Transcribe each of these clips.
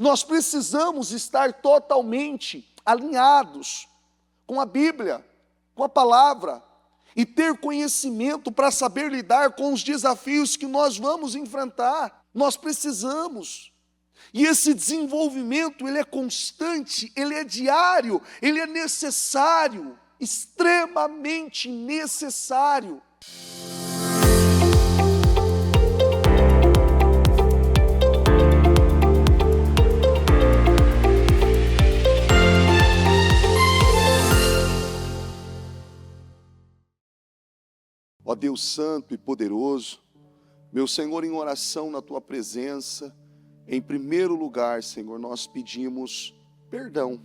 Nós precisamos estar totalmente alinhados com a Bíblia, com a palavra, e ter conhecimento para saber lidar com os desafios que nós vamos enfrentar. Nós precisamos. E esse desenvolvimento, ele é constante, ele é diário, ele é necessário, extremamente necessário. Ó Deus santo e poderoso, meu Senhor, em oração na Tua presença, em primeiro lugar, Senhor, nós pedimos perdão.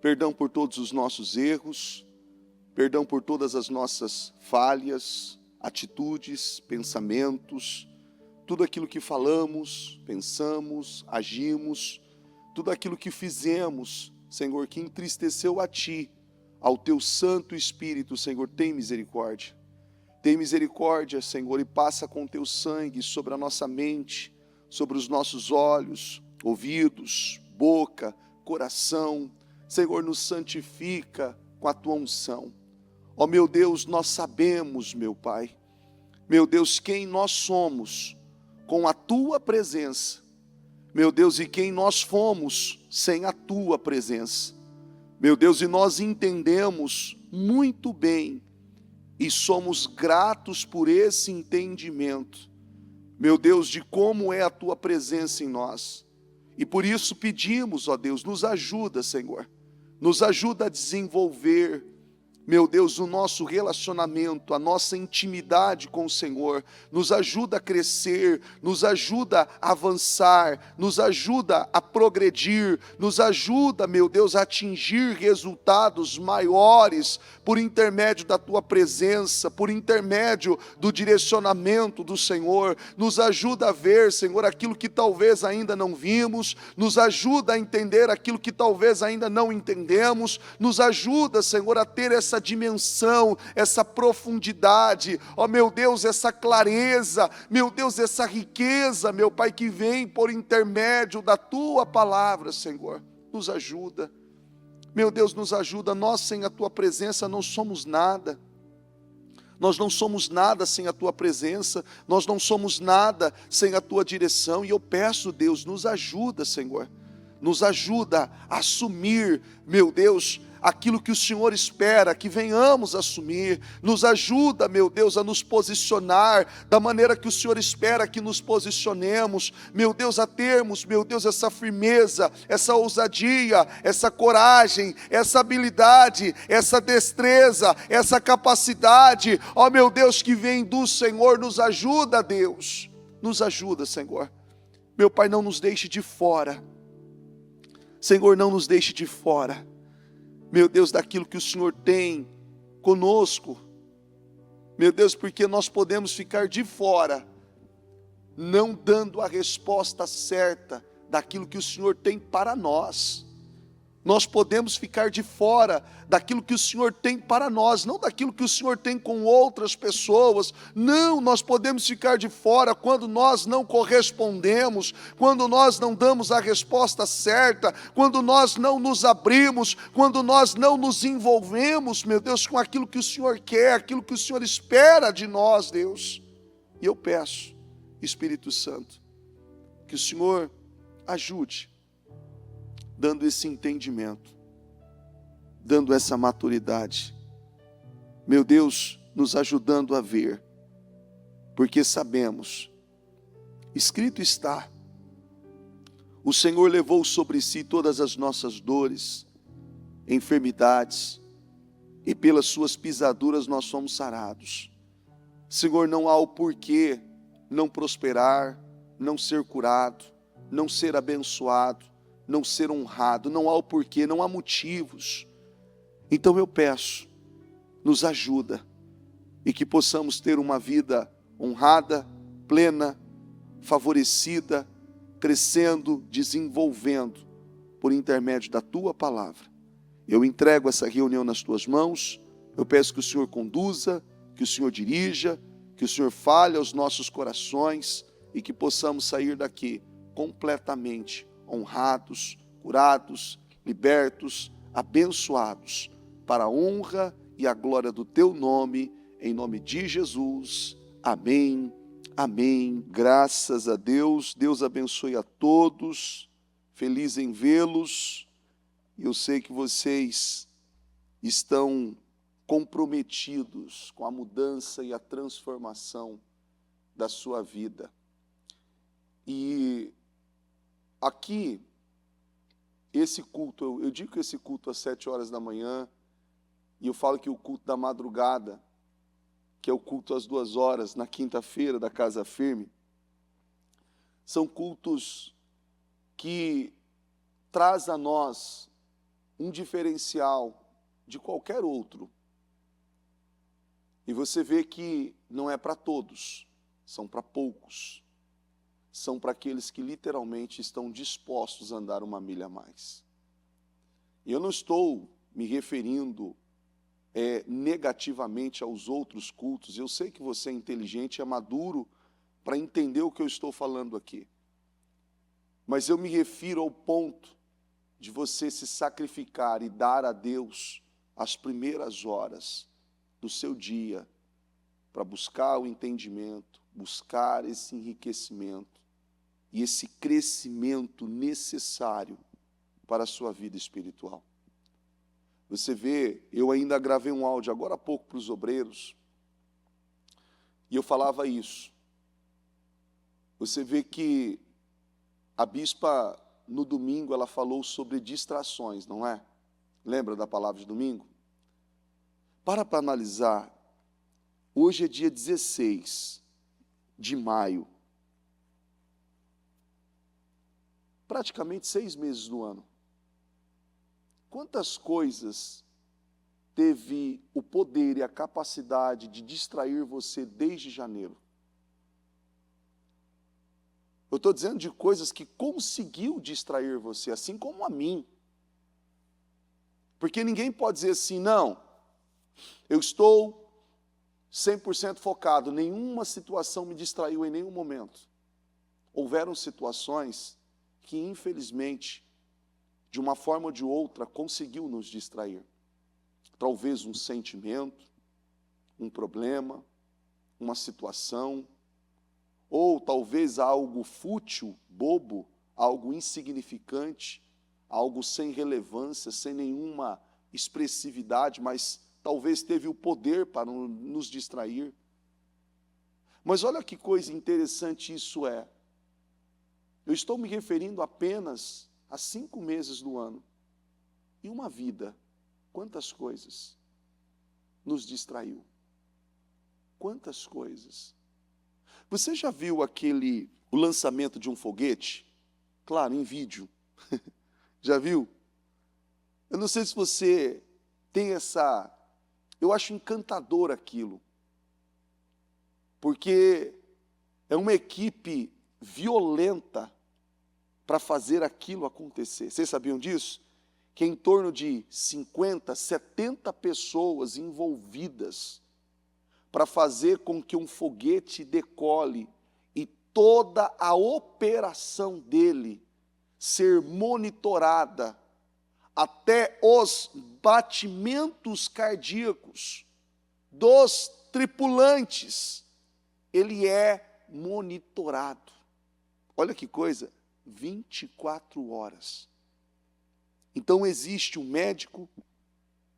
Perdão por todos os nossos erros, perdão por todas as nossas falhas, atitudes, pensamentos, tudo aquilo que falamos, pensamos, agimos, tudo aquilo que fizemos, Senhor, que entristeceu a Ti, ao Teu Santo Espírito, Senhor, tem misericórdia. Tem misericórdia, Senhor, e passa com Teu sangue sobre a nossa mente, sobre os nossos olhos, ouvidos, boca, coração. Senhor, nos santifica com a Tua unção. Ó meu Deus, nós sabemos, meu Pai, meu Deus, quem nós somos com a Tua presença. Meu Deus, e quem nós fomos sem a Tua presença. Meu Deus, e nós entendemos muito bem e somos gratos por esse entendimento, meu Deus, de como é a Tua presença em nós. E por isso pedimos, ó Deus, nos ajuda, Senhor, nos ajuda a desenvolver, meu Deus, o nosso relacionamento, a nossa intimidade com o Senhor, nos ajuda a crescer, nos ajuda a avançar, nos ajuda a progredir, nos ajuda, meu Deus, a atingir resultados maiores por intermédio da Tua presença, por intermédio do direcionamento do Senhor. Nos ajuda a ver, Senhor, aquilo que talvez ainda não vimos, nos ajuda a entender aquilo que talvez ainda não entendemos, nos ajuda, Senhor, a ter essa dimensão, essa profundidade, ó meu Deus, essa clareza, meu Deus, essa riqueza, meu Pai, que vem por intermédio da Tua palavra, Senhor. Nos ajuda, meu Deus, nos ajuda. Nós sem a Tua presença não somos nada. Nós não somos nada sem a Tua presença, nós não somos nada sem a Tua direção, e eu peço, Deus, nos ajuda, Senhor, nos ajuda a assumir, meu Deus, aquilo que o Senhor espera que venhamos assumir. Nos ajuda, meu Deus, a nos posicionar da maneira que o Senhor espera que nos posicionemos, meu Deus, a termos, meu Deus, essa firmeza, essa ousadia, essa coragem, essa habilidade, essa destreza, essa capacidade, ó meu Deus, que vem do Senhor. Nos ajuda, Deus, nos ajuda, Senhor. Meu Pai, não nos deixe de fora, Senhor, não nos deixe de fora, meu Deus, daquilo que o Senhor tem conosco, meu Deus, porque nós podemos ficar de fora, não dando a resposta certa daquilo que o Senhor tem para nós. Nós podemos ficar de fora daquilo que o Senhor tem para nós, não daquilo que o Senhor tem com outras pessoas. Não, nós podemos ficar de fora quando nós não correspondemos, quando nós não damos a resposta certa, quando nós não nos abrimos, quando nós não nos envolvemos, meu Deus, com aquilo que o Senhor quer, aquilo que o Senhor espera de nós, Deus. E eu peço, Espírito Santo, que o Senhor ajude, dando esse entendimento, dando essa maturidade, meu Deus, nos ajudando a ver, porque sabemos, escrito está, o Senhor levou sobre si todas as nossas dores, enfermidades, e pelas suas pisaduras nós somos sarados. Senhor, não há o porquê não prosperar, não ser curado, não ser abençoado, não ser honrado, não há o porquê, não há motivos. Então eu peço, nos ajuda, e que possamos ter uma vida honrada, plena, favorecida, crescendo, desenvolvendo, por intermédio da Tua palavra. Eu entrego essa reunião nas Tuas mãos, eu peço que o Senhor conduza, que o Senhor dirija, que o Senhor fale aos nossos corações, e que possamos sair daqui completamente honrados, curados, libertos, abençoados, para a honra e a glória do teu nome, em nome de Jesus. Amém, amém. Graças a Deus. Deus abençoe a todos. Feliz em vê-los. Eu sei que vocês estão comprometidos com a mudança e a transformação da sua vida. E aqui, esse culto, eu digo que esse culto às 7 horas da manhã, e eu falo que o culto da madrugada, que é o culto às 2 horas, na quinta-feira da Casa Firme, são cultos que traz a nós um diferencial de qualquer outro. E você vê que não é para todos, são para poucos. São para aqueles que literalmente estão dispostos a andar uma milha a mais. E eu não estou me referindo negativamente aos outros cultos. Eu sei que você é inteligente e é maduro para entender o que eu estou falando aqui. Mas eu me refiro ao ponto de você se sacrificar e dar a Deus as primeiras horas do seu dia para buscar o entendimento, buscar esse enriquecimento e esse crescimento necessário para a sua vida espiritual. Você vê, eu ainda gravei um áudio agora há pouco para os obreiros, e eu falava isso. Você vê que a bispa, no domingo, ela falou sobre distrações, não é? Lembra da palavra de domingo? Para analisar, hoje é dia 16 de maio, praticamente 6 meses do ano. Quantas coisas teve o poder e a capacidade de distrair você desde janeiro? Eu estou dizendo de coisas que conseguiu distrair você, assim como a mim. Porque ninguém pode dizer assim, não, eu estou 100% focado, nenhuma situação me distraiu em nenhum momento. Houveram situações que, infelizmente, de uma forma ou de outra, conseguiu nos distrair. Talvez um sentimento, um problema, uma situação, ou talvez algo fútil, bobo, algo insignificante, algo sem relevância, sem nenhuma expressividade, mas talvez teve o poder para nos distrair. Mas olha que coisa interessante isso é. Eu estou me referindo apenas a 5 meses do ano. E uma vida, quantas coisas nos distraiu? Quantas coisas? Você já viu o lançamento de um foguete? Claro, em vídeo. Já viu? Eu não sei se você tem eu acho encantador aquilo. Porque é uma equipe violenta para fazer aquilo acontecer. Vocês sabiam disso? Que é em torno de 50, 70 pessoas envolvidas para fazer com que um foguete decole e toda a operação dele ser monitorada até os batimentos cardíacos dos tripulantes. Ele é monitorado. Olha que coisa, 24 horas. Então existe um médico,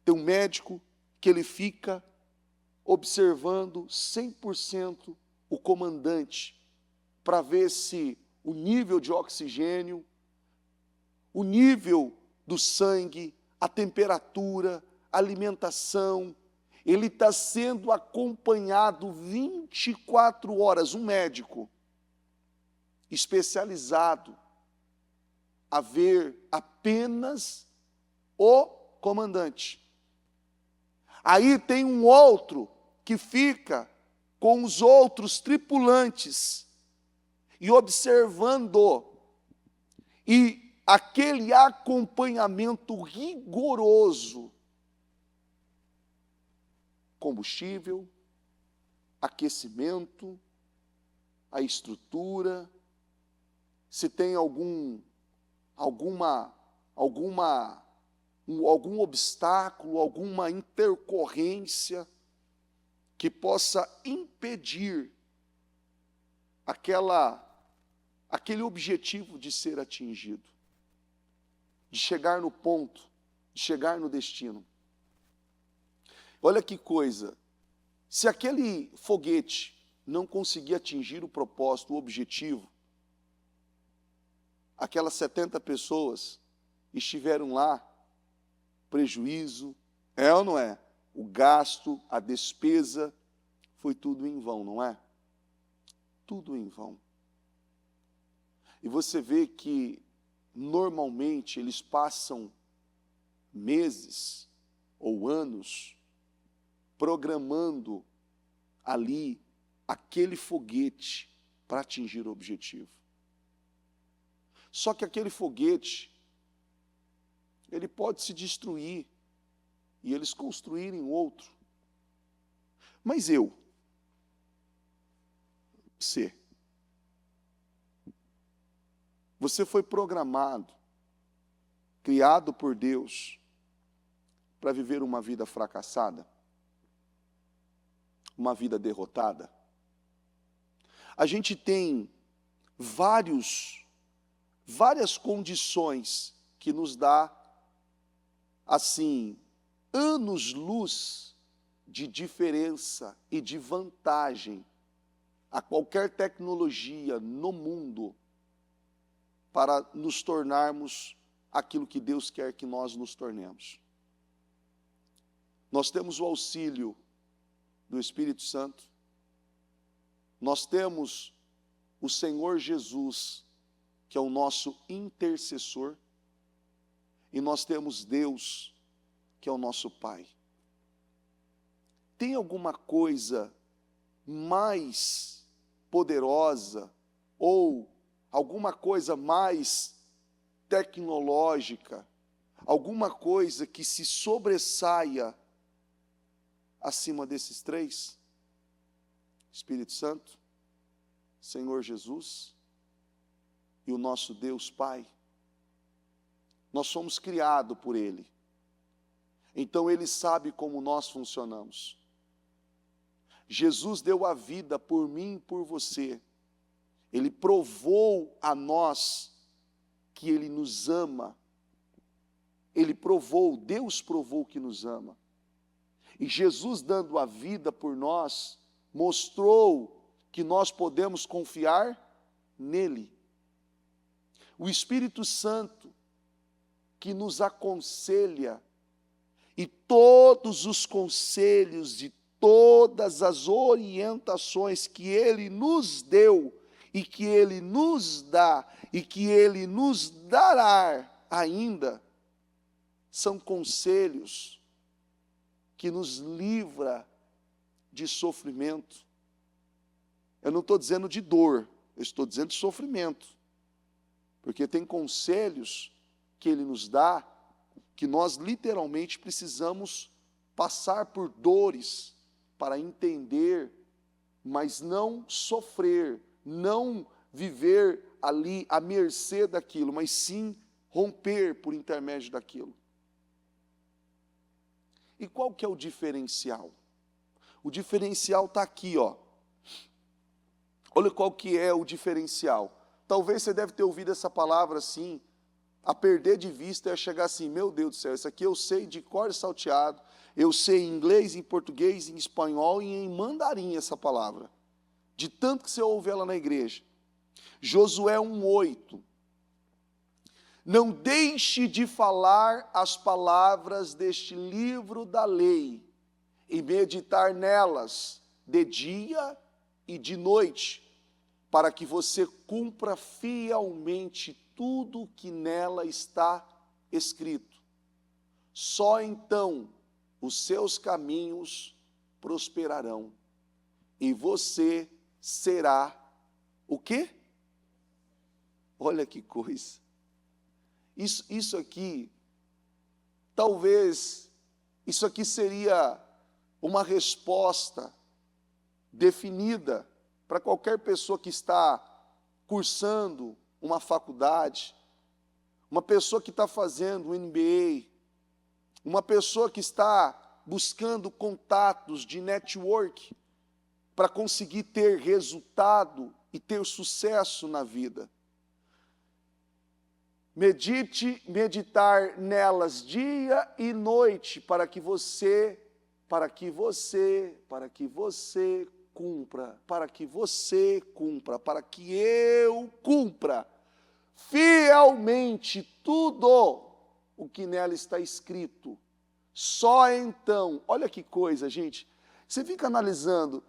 tem um médico que ele fica observando 100% o comandante, para ver se o nível de oxigênio, o nível do sangue, a temperatura, a alimentação, ele está sendo acompanhado 24 horas, um médico especializado a ver apenas o comandante. Aí tem um outro que fica com os outros tripulantes e observando, e aquele acompanhamento rigoroso, combustível, aquecimento, a estrutura, se tem algum obstáculo, alguma intercorrência que possa impedir aquele objetivo de ser atingido, de chegar no ponto, de chegar no destino. Olha que coisa, se aquele foguete não conseguir atingir o propósito, o objetivo, aquelas 70 pessoas estiveram lá, prejuízo, é ou não é? O gasto, a despesa, foi tudo em vão, não é? Tudo em vão. E você vê que, normalmente, eles passam meses ou anos programando ali aquele foguete para atingir o objetivo. Só que aquele foguete, ele pode se destruir e eles construírem outro. Mas você foi programado, criado por Deus, para viver uma vida fracassada, uma vida derrotada. A gente tem várias condições que nos dá, assim, anos-luz de diferença e de vantagem a qualquer tecnologia no mundo para nos tornarmos aquilo que Deus quer que nós nos tornemos. Nós temos o auxílio do Espírito Santo, nós temos o Senhor Jesus, que é o nosso intercessor, e nós temos Deus, que é o nosso Pai. Tem alguma coisa mais poderosa ou alguma coisa mais tecnológica, alguma coisa que se sobressaia acima desses três? Espírito Santo, Senhor Jesus e o nosso Deus Pai. Nós somos criados por Ele. Então Ele sabe como nós funcionamos. Jesus deu a vida por mim e por você. Ele provou a nós que Ele nos ama. Deus provou que nos ama. E Jesus, dando a vida por nós, mostrou que nós podemos confiar nele. O Espírito Santo, que nos aconselha, e todos os conselhos e todas as orientações que Ele nos deu, e que Ele nos dá, e que Ele nos dará ainda, são conselhos que nos livra de sofrimento. Eu não estou dizendo de dor, eu estou dizendo de sofrimento. Porque tem conselhos que Ele nos dá, que nós literalmente precisamos passar por dores para entender, mas não sofrer, não viver ali à mercê daquilo, mas sim romper por intermédio daquilo. E qual que é o diferencial? O diferencial está aqui, ó. Olha qual que é o diferencial. Talvez você deve ter ouvido essa palavra assim, a perder de vista, é chegar assim, meu Deus do céu, isso aqui eu sei de cor e salteado, eu sei em inglês, em português, em espanhol e em mandarim essa palavra. De tanto que você ouve ela na igreja. Josué 1:8. Não deixe de falar as palavras deste livro da lei e meditar nelas de dia e de noite, para que você cumpra fielmente tudo que nela está escrito. Só então os seus caminhos prosperarão e você será o quê? Olha que coisa. Isso aqui, talvez, isso aqui seria uma resposta definida para qualquer pessoa que está cursando uma faculdade, uma pessoa que está fazendo um MBA, uma pessoa que está buscando contatos de network para conseguir ter resultado e ter sucesso na vida. Meditar nelas dia e noite para que você cumpra, para que eu cumpra fielmente tudo o que nela está escrito. Só então, olha que coisa, gente, você fica analisando,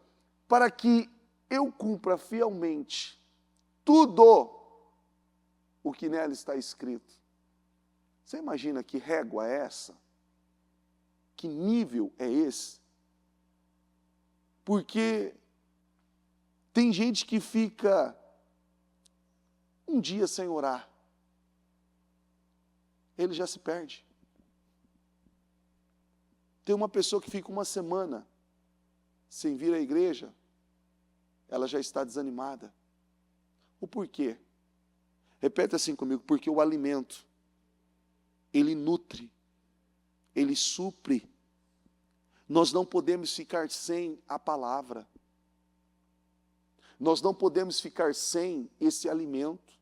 para que eu cumpra fielmente tudo o que nela está escrito. Você imagina que régua é essa? Que nível é esse? Porque tem gente que fica um dia sem orar, ele já se perde. Tem uma pessoa que fica uma semana sem vir à igreja, ela já está desanimada. O porquê? Repete assim comigo, porque o alimento, ele nutre, ele supre. Nós não podemos ficar sem a palavra. Nós não podemos ficar sem esse alimento.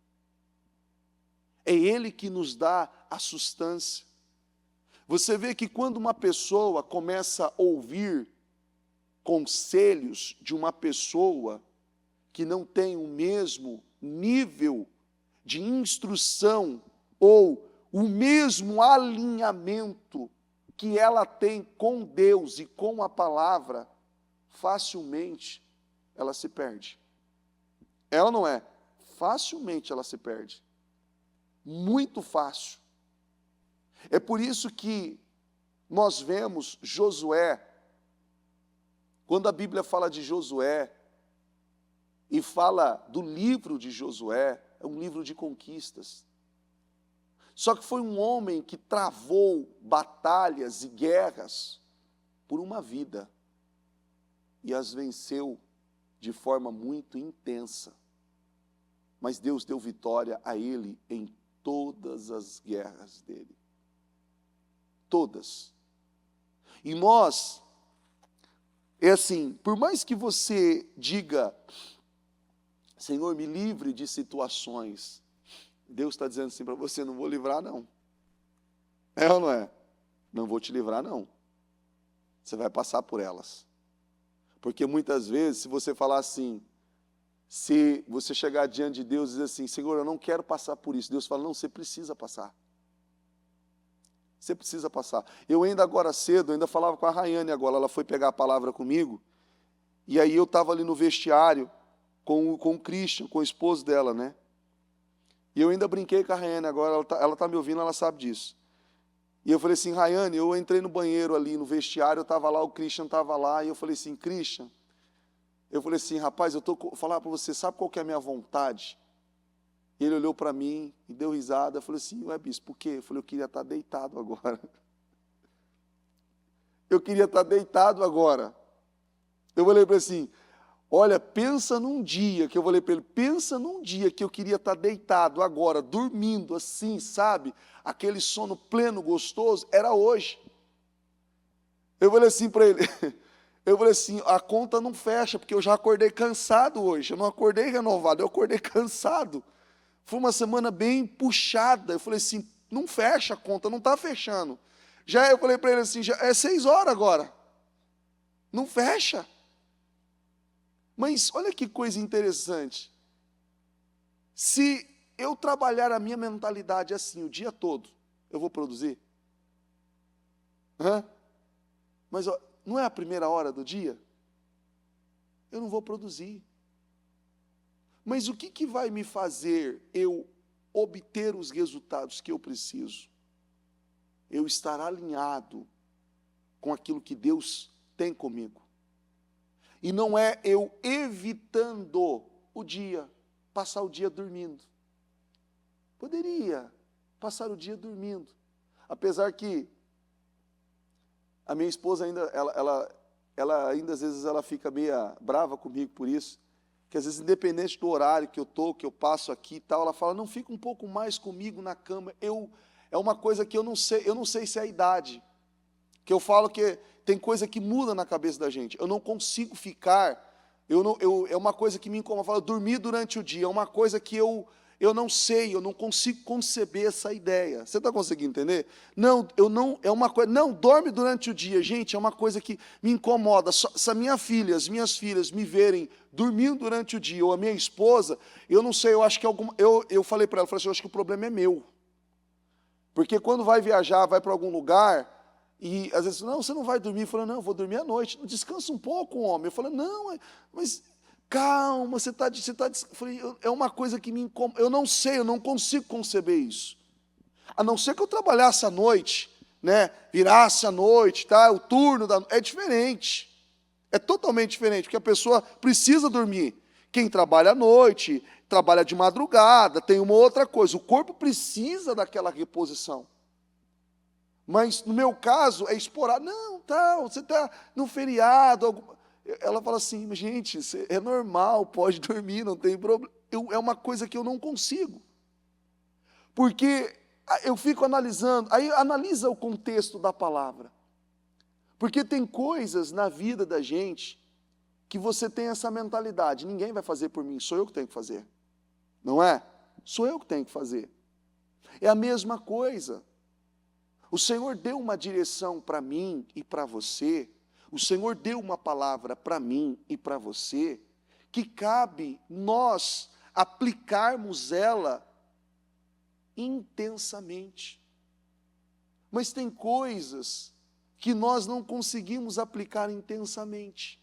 É ele que nos dá a sustância. Você vê que quando uma pessoa começa a ouvir conselhos de uma pessoa que não tem o mesmo nível de instrução ou o mesmo alinhamento que ela tem com Deus e com a palavra, facilmente ela se perde. É ou não é? Facilmente ela se perde. Muito fácil. É por isso que nós vemos Josué, quando a Bíblia fala de Josué e fala do livro de Josué, é um livro de conquistas. Só que foi um homem que travou batalhas e guerras por uma vida e as venceu de forma muito intensa. Mas Deus deu vitória a ele em todas as guerras dele. Todas. E nós, é assim, por mais que você diga, Senhor, me livre de situações, Deus está dizendo assim para você, não vou livrar não. É ou não é? Não vou te livrar não. Você vai passar por elas. Porque muitas vezes, se você falar assim, se você chegar diante de Deus e dizer assim, Senhor, eu não quero passar por isso. Deus fala, não, você precisa passar. Você precisa passar. Eu ainda agora cedo, ainda falava com a Rayane agora, ela foi pegar a palavra comigo, e aí eu estava ali no vestiário com o Christian, com o esposo dela, né? E eu ainda brinquei com a Rayane agora, ela tá me ouvindo, ela sabe disso. E eu falei assim, Rayane, eu entrei no banheiro ali, no vestiário, eu estava lá, o Christian estava lá, e eu falei assim, Christian, eu falei assim, rapaz, eu estou falando para você, sabe qual que é a minha vontade? E ele olhou para mim e deu risada, eu falei assim, ué, bispo, por quê? Eu falei, eu queria estar deitado agora. Eu queria estar deitado agora. Eu falei para ele assim, olha, pensa num dia, que eu falei para ele, pensa num dia que eu queria estar deitado agora, dormindo assim, sabe? Aquele sono pleno, gostoso, era hoje. Eu falei assim para ele, eu falei assim, a conta não fecha, porque eu já acordei cansado hoje, eu não acordei renovado, eu acordei cansado. Foi uma semana bem puxada, eu falei assim, não fecha a conta, não está fechando. Já eu falei para ele assim, já é 6 horas agora, não fecha. Mas olha que coisa interessante, se eu trabalhar a minha mentalidade assim o dia todo, eu vou produzir? Mas ó, não é a primeira hora do dia? Eu não vou produzir. Mas o que vai me fazer eu obter os resultados que eu preciso? Eu estar alinhado com aquilo que Deus tem comigo. E não é eu evitando o dia, passar o dia dormindo. Poderia passar o dia dormindo. Apesar que a minha esposa ainda, ela ainda às vezes ela fica meio brava comigo por isso. que às vezes, independente do horário que eu estou, que eu passo aqui e tal, ela fala, não, fica um pouco mais comigo na cama. É uma coisa que eu não sei se é a idade, que eu falo que tem coisa que muda na cabeça da gente. Eu não consigo ficar, é uma coisa que me incomoda. Eu falo, dormir durante o dia, é uma coisa que eu não sei, eu não consigo conceber essa ideia. Você está conseguindo entender? Não, é uma coisa, não, dorme durante o dia, gente, é uma coisa que me incomoda. Se as minhas filhas me verem dormindo durante o dia, ou a minha esposa, eu não sei, eu acho que eu falei para ela, falei assim, eu acho que o problema é meu. Porque quando vai viajar, vai para algum lugar, e às vezes, não, você não vai dormir. Eu falo, não, eu vou dormir à noite. Descansa um pouco, homem. Eu falo, não, mas calma, você está. É uma coisa que me incomoda. Eu não sei, eu não consigo conceber isso. A não ser que eu trabalhasse à noite, né? Virasse à noite, tá? O turno é diferente. É totalmente diferente, porque a pessoa precisa dormir. Quem trabalha à noite, trabalha de madrugada, tem uma outra coisa. O corpo precisa daquela reposição. Mas no meu caso é esporádico. Não, tá, você está no feriado. Ela fala assim, gente, é normal, pode dormir, não tem problema. É uma coisa que eu não consigo. Porque eu fico analisando, aí analisa o contexto da palavra. Porque tem coisas na vida da gente que você tem essa mentalidade, ninguém vai fazer por mim, sou eu que tenho que fazer. Não é? Sou eu que tenho que fazer. É a mesma coisa. O Senhor deu uma direção para mim e para você, o Senhor deu uma palavra para mim e para você, que cabe nós aplicarmos ela intensamente. Mas tem coisas que nós não conseguimos aplicar intensamente.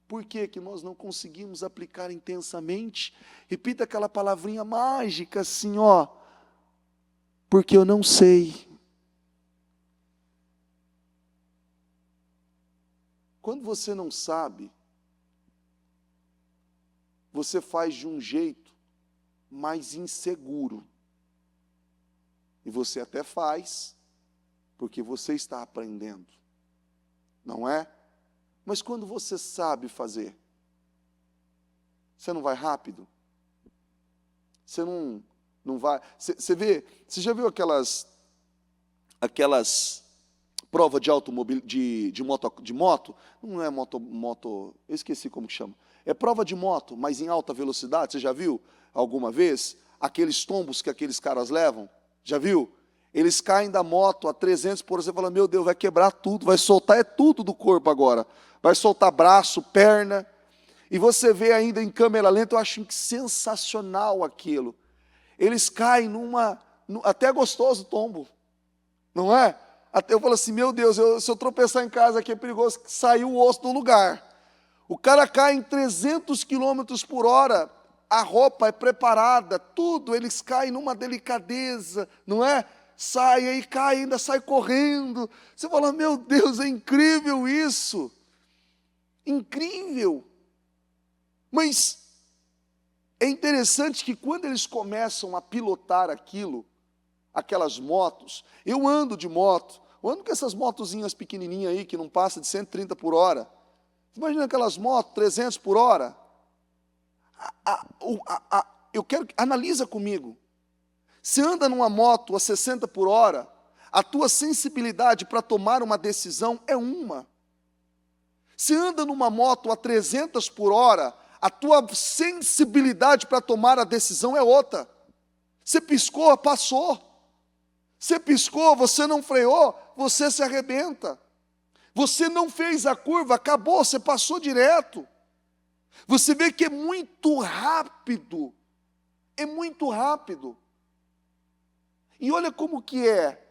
Por que que nós não conseguimos aplicar intensamente? Repita aquela palavrinha mágica assim, ó. Porque eu não sei. Quando você não sabe, você faz de um jeito mais inseguro. E você até faz, porque você está aprendendo. Não é? Mas quando você sabe fazer, você não vai rápido? Você não vai... Você já viu aquelas prova de automobil, de moto, não é moto, eu esqueci como que chama. É prova de moto, mas em alta velocidade, você já viu alguma vez? Aqueles tombos que aqueles caras levam, já viu? Eles caem da moto a 300 por hora, você fala, meu Deus, vai quebrar tudo, vai soltar tudo do corpo agora. Vai soltar braço, perna, e você vê ainda em câmera lenta, eu acho sensacional aquilo. Eles caem até gostoso tombo, não é? Até eu falo assim, meu Deus, se eu tropeçar em casa aqui é perigoso sair o osso do lugar. O cara cai em 300 quilômetros por hora, a roupa é preparada, tudo, eles caem numa delicadeza, não é? Sai, aí cai, ainda sai correndo. Você fala, meu Deus, é incrível isso. Incrível. Mas é interessante que quando eles começam a pilotar aquelas motos, eu ando de moto, eu ando com essas motozinhas pequenininhas aí, que não passa de 130 por hora. Imagina aquelas motos, 300 por hora. Analisa comigo. Você anda numa moto a 60 por hora, a tua sensibilidade para tomar uma decisão é uma. Você anda numa moto a 300 por hora, a tua sensibilidade para tomar a decisão é outra. Você piscou, passou. Você piscou, você não freou, você se arrebenta. Você não fez a curva, acabou, você passou direto. Você vê que é muito rápido. É muito rápido. E olha como que é.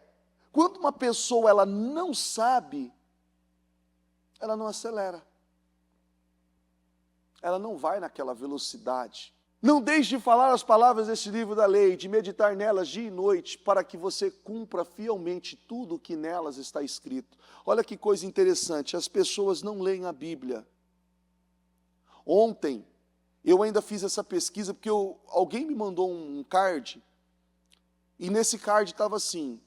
Quando uma pessoa ela não sabe, ela não acelera. Ela não vai naquela velocidade. Não deixe de falar as palavras desse livro da lei, de meditar nelas dia e noite, para que você cumpra fielmente tudo o que nelas está escrito. Olha que coisa interessante, as pessoas não leem a Bíblia. Ontem, eu ainda fiz essa pesquisa, porque alguém me mandou um card, e nesse card estava assim,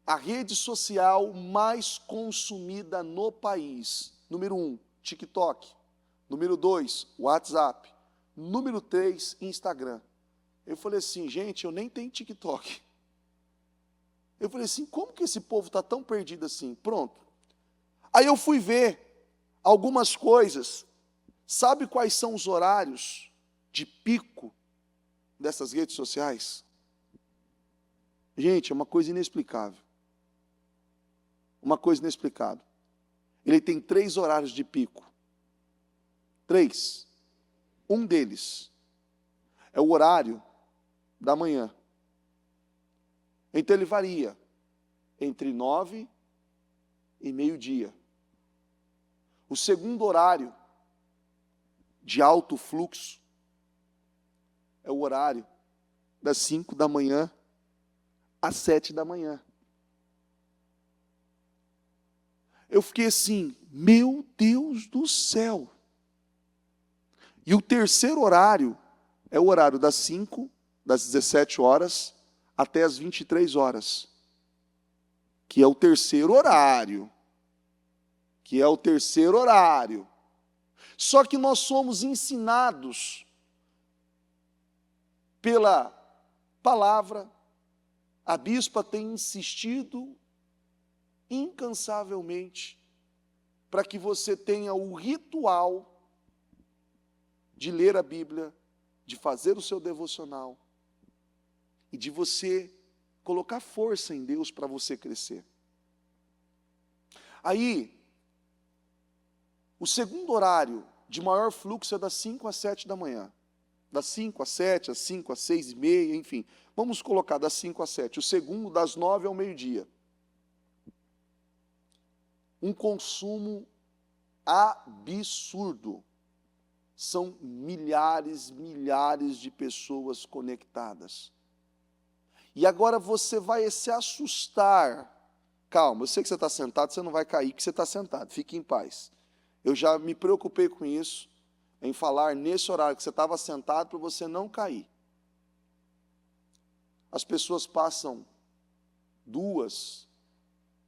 a rede social mais consumida no país. Número 1, TikTok. Número 2, WhatsApp. Número 3, Instagram. Eu falei assim, gente, eu nem tenho TikTok. Eu falei assim, como que esse povo está tão perdido assim? Pronto. Aí eu fui ver algumas coisas. Sabe quais são os horários de pico dessas redes sociais? Gente, é uma coisa inexplicável. Uma coisa inexplicável. Ele tem 3 horários de pico. 3. Um deles é o horário da manhã. Então ele varia entre 9 e meio-dia. O segundo horário de alto fluxo é o horário das 5 da manhã às 7 da manhã. Eu fiquei assim, meu Deus do céu. E o terceiro horário é o horário das 5, das 17 horas até as 23 horas. Que é o terceiro horário. Só que nós somos ensinados pela palavra. A bispa tem insistido incansavelmente para que você tenha o ritual de ler a Bíblia, de fazer o seu devocional e de você colocar força em Deus para você crescer. Aí, o segundo horário de maior fluxo é das 5 às 7 da manhã. Das 5 às 7, às 5 às 6 e meia, enfim. Vamos colocar das 5 às 7. O segundo, das 9 ao meio-dia. Um consumo absurdo. São milhares de pessoas conectadas. E agora você vai se assustar. Calma, eu sei que você está sentado, você não vai cair, que você está sentado. Fique em paz. Eu já me preocupei com isso, em falar nesse horário que você estava sentado para você não cair. As pessoas passam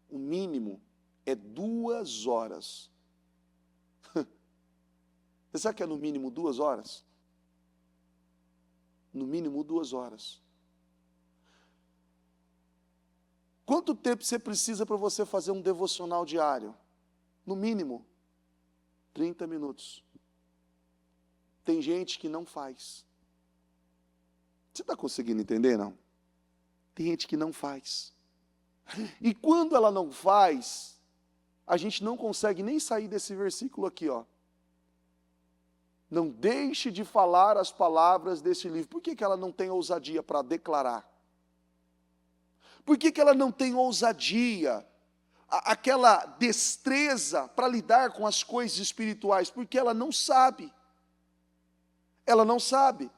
o mínimo é 2 horas. Você sabe que é no mínimo 2 horas? No mínimo 2 horas. Quanto tempo você precisa para você fazer um devocional diário? No mínimo 30 minutos. Tem gente que não faz. Você está conseguindo entender, não? Tem gente que não faz. E quando ela não faz, a gente não consegue nem sair desse versículo aqui, ó. Não deixe de falar as palavras desse livro. Por que ela não tem ousadia para declarar? Por que ela não tem ousadia, aquela destreza para lidar com as coisas espirituais? Porque ela não sabe. Ela não sabe.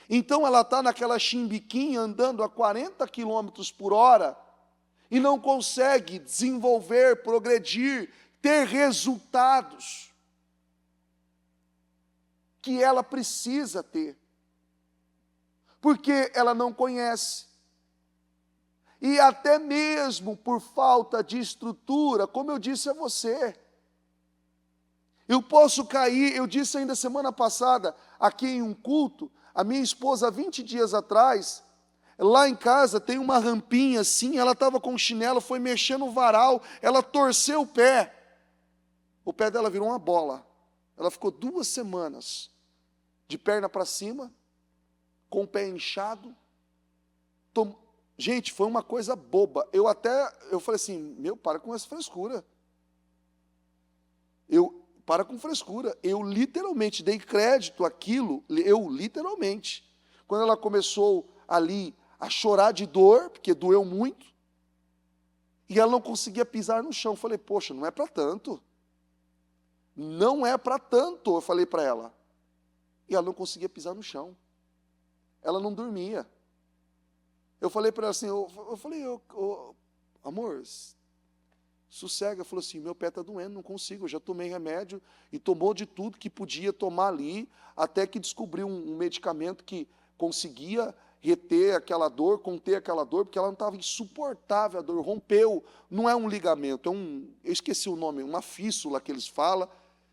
Então ela está naquela chimbiquinha andando a 40 quilômetros por hora e não consegue desenvolver, progredir, ter resultados que ela precisa ter. Porque ela não conhece. E até mesmo por falta de estrutura, como eu disse a você, eu posso cair, eu disse ainda semana passada, aqui em um culto, a minha esposa, 20 dias atrás, lá em casa tem uma rampinha assim, ela estava com chinelo, foi mexer no varal, ela torceu o pé dela virou uma bola, ela ficou 2 semanas, de perna para cima, com o pé inchado, gente, foi uma coisa boba. Eu falei assim, para com essa frescura. Para com frescura. Eu literalmente dei crédito àquilo, literalmente. Quando ela começou ali a chorar de dor, porque doeu muito, e ela não conseguia pisar no chão. Eu falei, poxa, não é para tanto. Não é para tanto, eu falei para ela. E ela não conseguia pisar no chão. Ela não dormia. Eu falei para ela assim, amor, sossega. Ela falou assim, meu pé está doendo, não consigo, eu já tomei remédio e tomou de tudo que podia tomar ali, até que descobriu um medicamento que conseguia reter aquela dor, conter aquela dor, porque ela não estava insuportável, a dor rompeu, não é um ligamento, eu esqueci o nome, uma fístula que eles falam,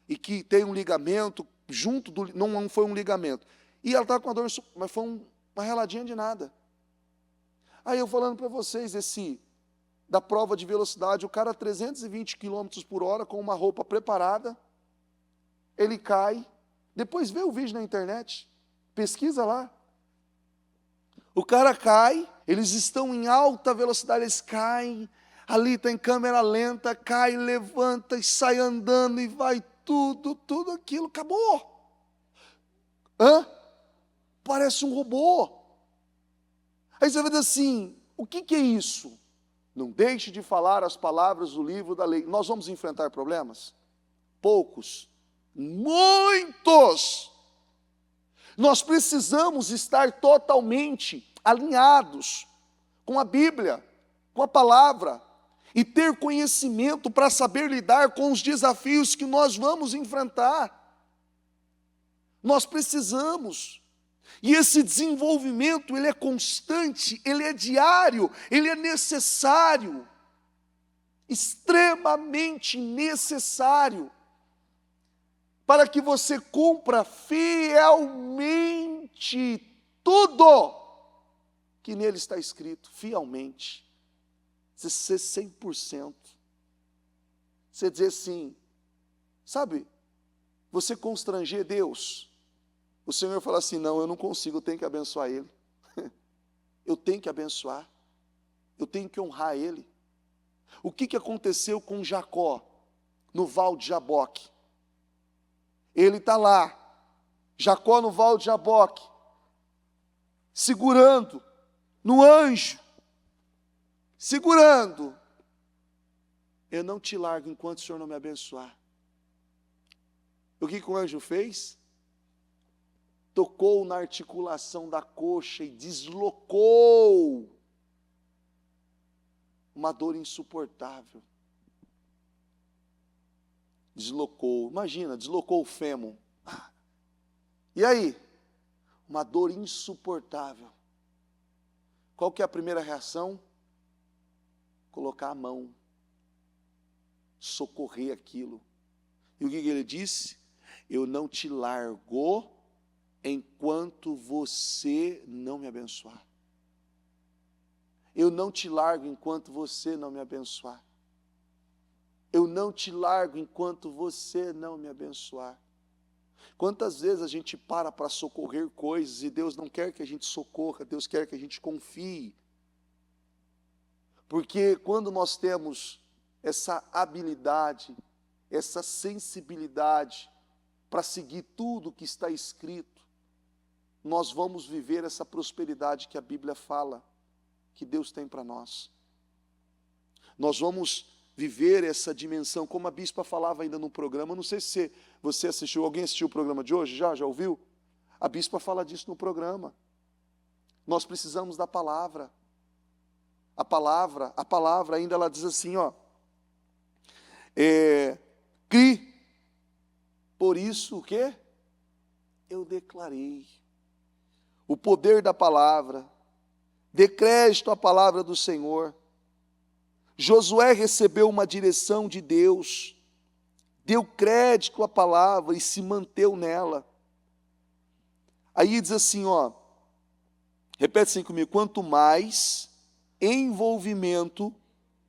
e que tem um ligamento, junto do, não foi um ligamento. E ela estava com a dor, mas foi uma reladinha de nada. Aí eu falando para vocês, da prova de velocidade, o cara a 320 km por hora, com uma roupa preparada, ele cai, depois vê o vídeo na internet, pesquisa lá. O cara cai, eles estão em alta velocidade, eles caem, ali está em câmera lenta, cai, levanta e sai andando e vai tudo aquilo, acabou. Parece um robô. Aí você vai dizer assim, o que é isso? Não deixe de falar as palavras do livro da lei. Nós vamos enfrentar problemas? Poucos. Muitos. Nós precisamos estar totalmente alinhados com a Bíblia, com a palavra, e ter conhecimento para saber lidar com os desafios que nós vamos enfrentar. Nós precisamos. E esse desenvolvimento, ele é constante, ele é diário, ele é necessário, extremamente necessário, para que você cumpra fielmente tudo que nele está escrito, fielmente. Você ser 100%. Você dizer assim, sabe, você constranger Deus. O Senhor fala assim, não, eu não consigo, eu tenho que abençoar Ele. Eu tenho que abençoar. Eu tenho que honrar Ele. O que aconteceu com Jacó, no Val de Jaboque? Ele está lá, Jacó no Val de Jaboque, segurando no anjo, segurando. Eu não te largo enquanto o Senhor não me abençoar. O que o anjo fez? Tocou na articulação da coxa e deslocou uma dor insuportável. Deslocou, imagina, deslocou o fêmur. E aí? Uma dor insuportável. Qual que é a primeira reação? Colocar a mão, socorrer aquilo. E o que ele disse? Eu não te largo enquanto você não me abençoar. Eu não te largo enquanto você não me abençoar. Eu não te largo enquanto você não me abençoar. Quantas vezes a gente para socorrer coisas e Deus não quer que a gente socorra, Deus quer que a gente confie. Porque quando nós temos essa habilidade, essa sensibilidade para seguir tudo que está escrito, nós vamos viver essa prosperidade que a Bíblia fala, que Deus tem para nós. Nós vamos viver essa dimensão, como a bispa falava ainda no programa, não sei se você assistiu, alguém assistiu o programa de hoje? Já ouviu? A bispa fala disso no programa. Nós precisamos da palavra. A palavra ainda ela diz assim, cri, por isso o quê? Eu declarei. O poder da palavra, dê crédito à palavra do Senhor. Josué recebeu uma direção de Deus, deu crédito à palavra e se manteve nela. Aí diz assim, repete assim comigo, quanto mais envolvimento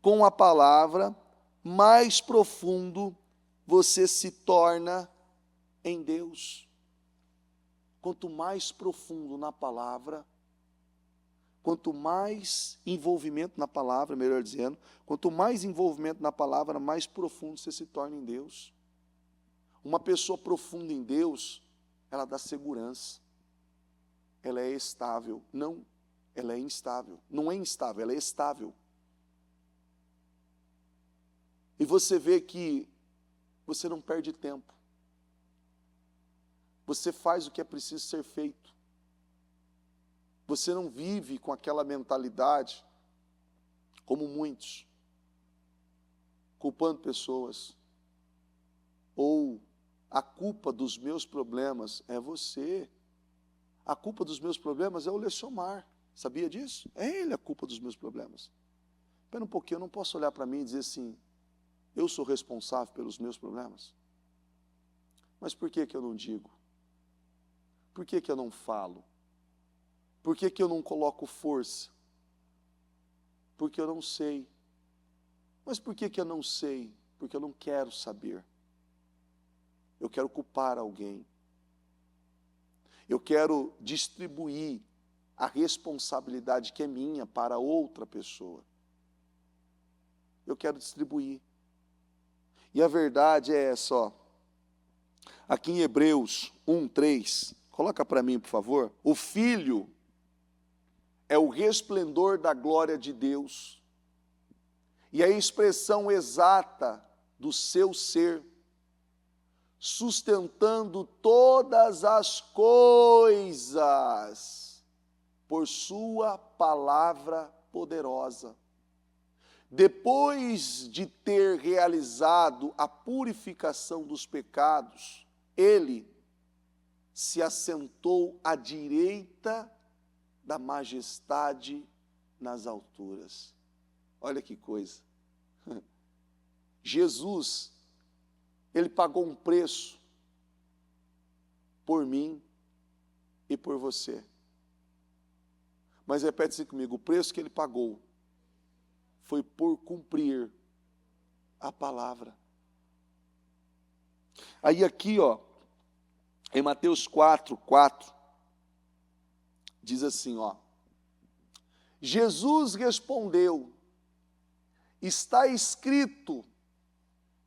com a palavra, mais profundo você se torna em Deus. Quanto mais profundo na palavra, quanto mais envolvimento na palavra, melhor dizendo, quanto mais envolvimento na palavra, mais profundo você se torna em Deus. Uma pessoa profunda em Deus, ela dá segurança. Ela é estável. Não, ela é instável. Não é instável, ela é estável. E você vê que você não perde tempo. Você faz o que é preciso ser feito. Você não vive com aquela mentalidade, como muitos, culpando pessoas, ou a culpa dos meus problemas é você, a culpa dos meus problemas é o Lessomar, sabia disso? É ele a culpa dos meus problemas. Espera um pouquinho, eu não posso olhar para mim e dizer assim, eu sou responsável pelos meus problemas? Mas por que eu não digo? Por que que eu não falo? Por que que eu não coloco força? Porque eu não sei. Mas por que que eu não sei? Porque eu não quero saber. Eu quero culpar alguém. Eu quero distribuir a responsabilidade que é minha para outra pessoa. Eu quero distribuir. E a verdade é essa, ó. Aqui em Hebreus 1:3, coloca para mim, por favor. O Filho é o resplendor da glória de Deus e a expressão exata do seu ser, sustentando todas as coisas por sua palavra poderosa. Depois de ter realizado a purificação dos pecados, ele se assentou à direita da majestade nas alturas. Olha que coisa. Jesus, ele pagou um preço por mim e por você. Mas repete-se comigo, o preço que ele pagou foi por cumprir a palavra. Aí aqui, ó, em Mateus 4:4, diz assim, ó. Jesus respondeu, está escrito,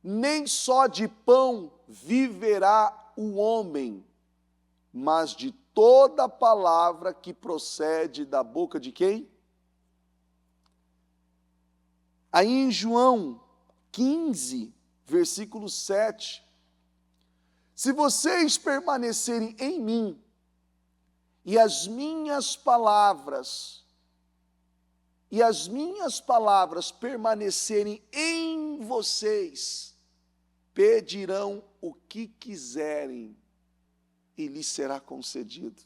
nem só de pão viverá o homem, mas de toda palavra que procede da boca de quem? Aí em João 15, versículo 7, se vocês permanecerem em mim, e as minhas palavras permanecerem em vocês, pedirão o que quiserem e lhes será concedido.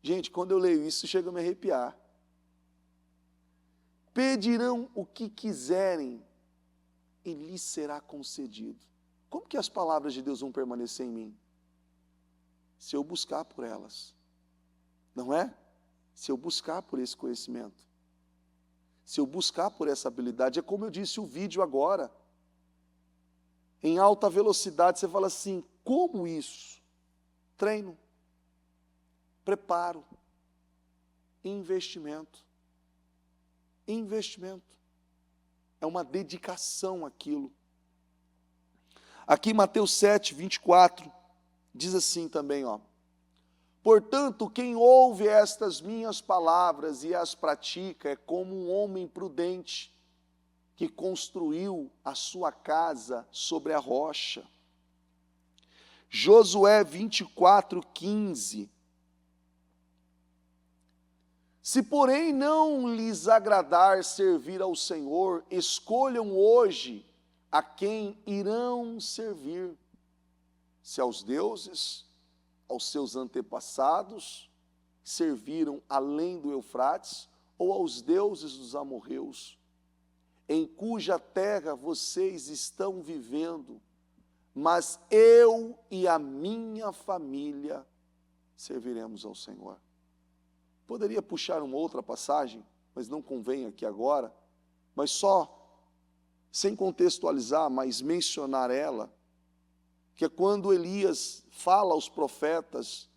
Gente, quando eu leio isso, chega a me arrepiar. Pedirão o que quiserem e lhes será concedido. Como que as palavras de Deus vão permanecer em mim? Se eu buscar por elas. Não é? Se eu buscar por esse conhecimento. Se eu buscar por essa habilidade. É como eu disse o vídeo agora. Em alta velocidade, você fala assim, como isso? Treino, preparo, investimento. Investimento. É uma dedicação àquilo. Aqui em Mateus 7:24, diz assim também, ó. Portanto, quem ouve estas minhas palavras e as pratica é como um homem prudente que construiu a sua casa sobre a rocha. Josué 24:15. Se, porém, não lhes agradar servir ao Senhor, escolham hoje a quem irão servir, se aos deuses, aos seus antepassados, que serviram além do Eufrates, ou aos deuses dos amorreus, em cuja terra vocês estão vivendo, mas eu e a minha família serviremos ao Senhor. Poderia puxar uma outra passagem, mas não convém aqui agora, mas só, sem contextualizar, mas mencionar ela, que é quando Elias fala aos profetas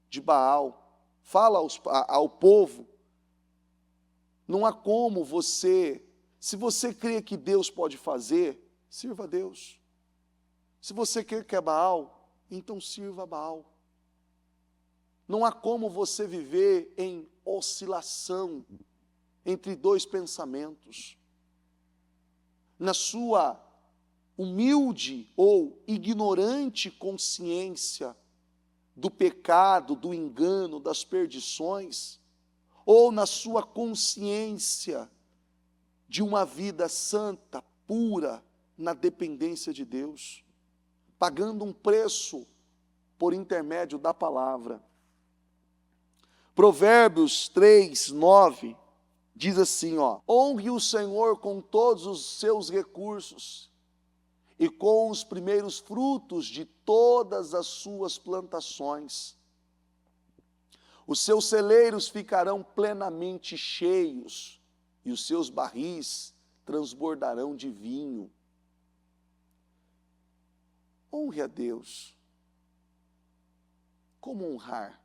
de Baal, fala ao povo, não há como você, se você crê que Deus pode fazer, sirva a Deus. Se você crê que é Baal, então sirva a Baal. Não há como você viver em oscilação entre dois pensamentos. Na sua humilde ou ignorante consciência do pecado, do engano, das perdições, ou na sua consciência de uma vida santa, pura, na dependência de Deus, pagando um preço por intermédio da palavra. Provérbios 3:9 diz assim, ó: honre o Senhor com todos os seus recursos e com os primeiros frutos de todas as suas plantações. Os seus celeiros ficarão plenamente cheios, e os seus barris transbordarão de vinho. Honre a Deus. Como honrar?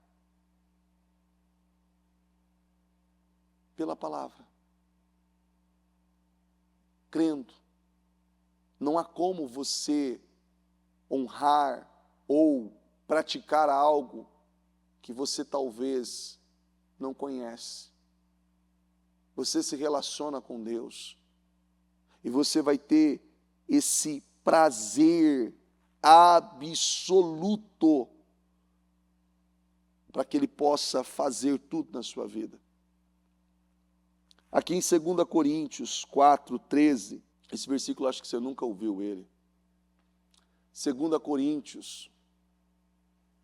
Pela palavra. Crendo. Não há como você honrar ou praticar algo que você talvez não conhece. Você se relaciona com Deus e você vai ter esse prazer absoluto para que Ele possa fazer tudo na sua vida. Aqui em 2 Coríntios 4:13, esse versículo acho que você nunca ouviu ele. 2 Coríntios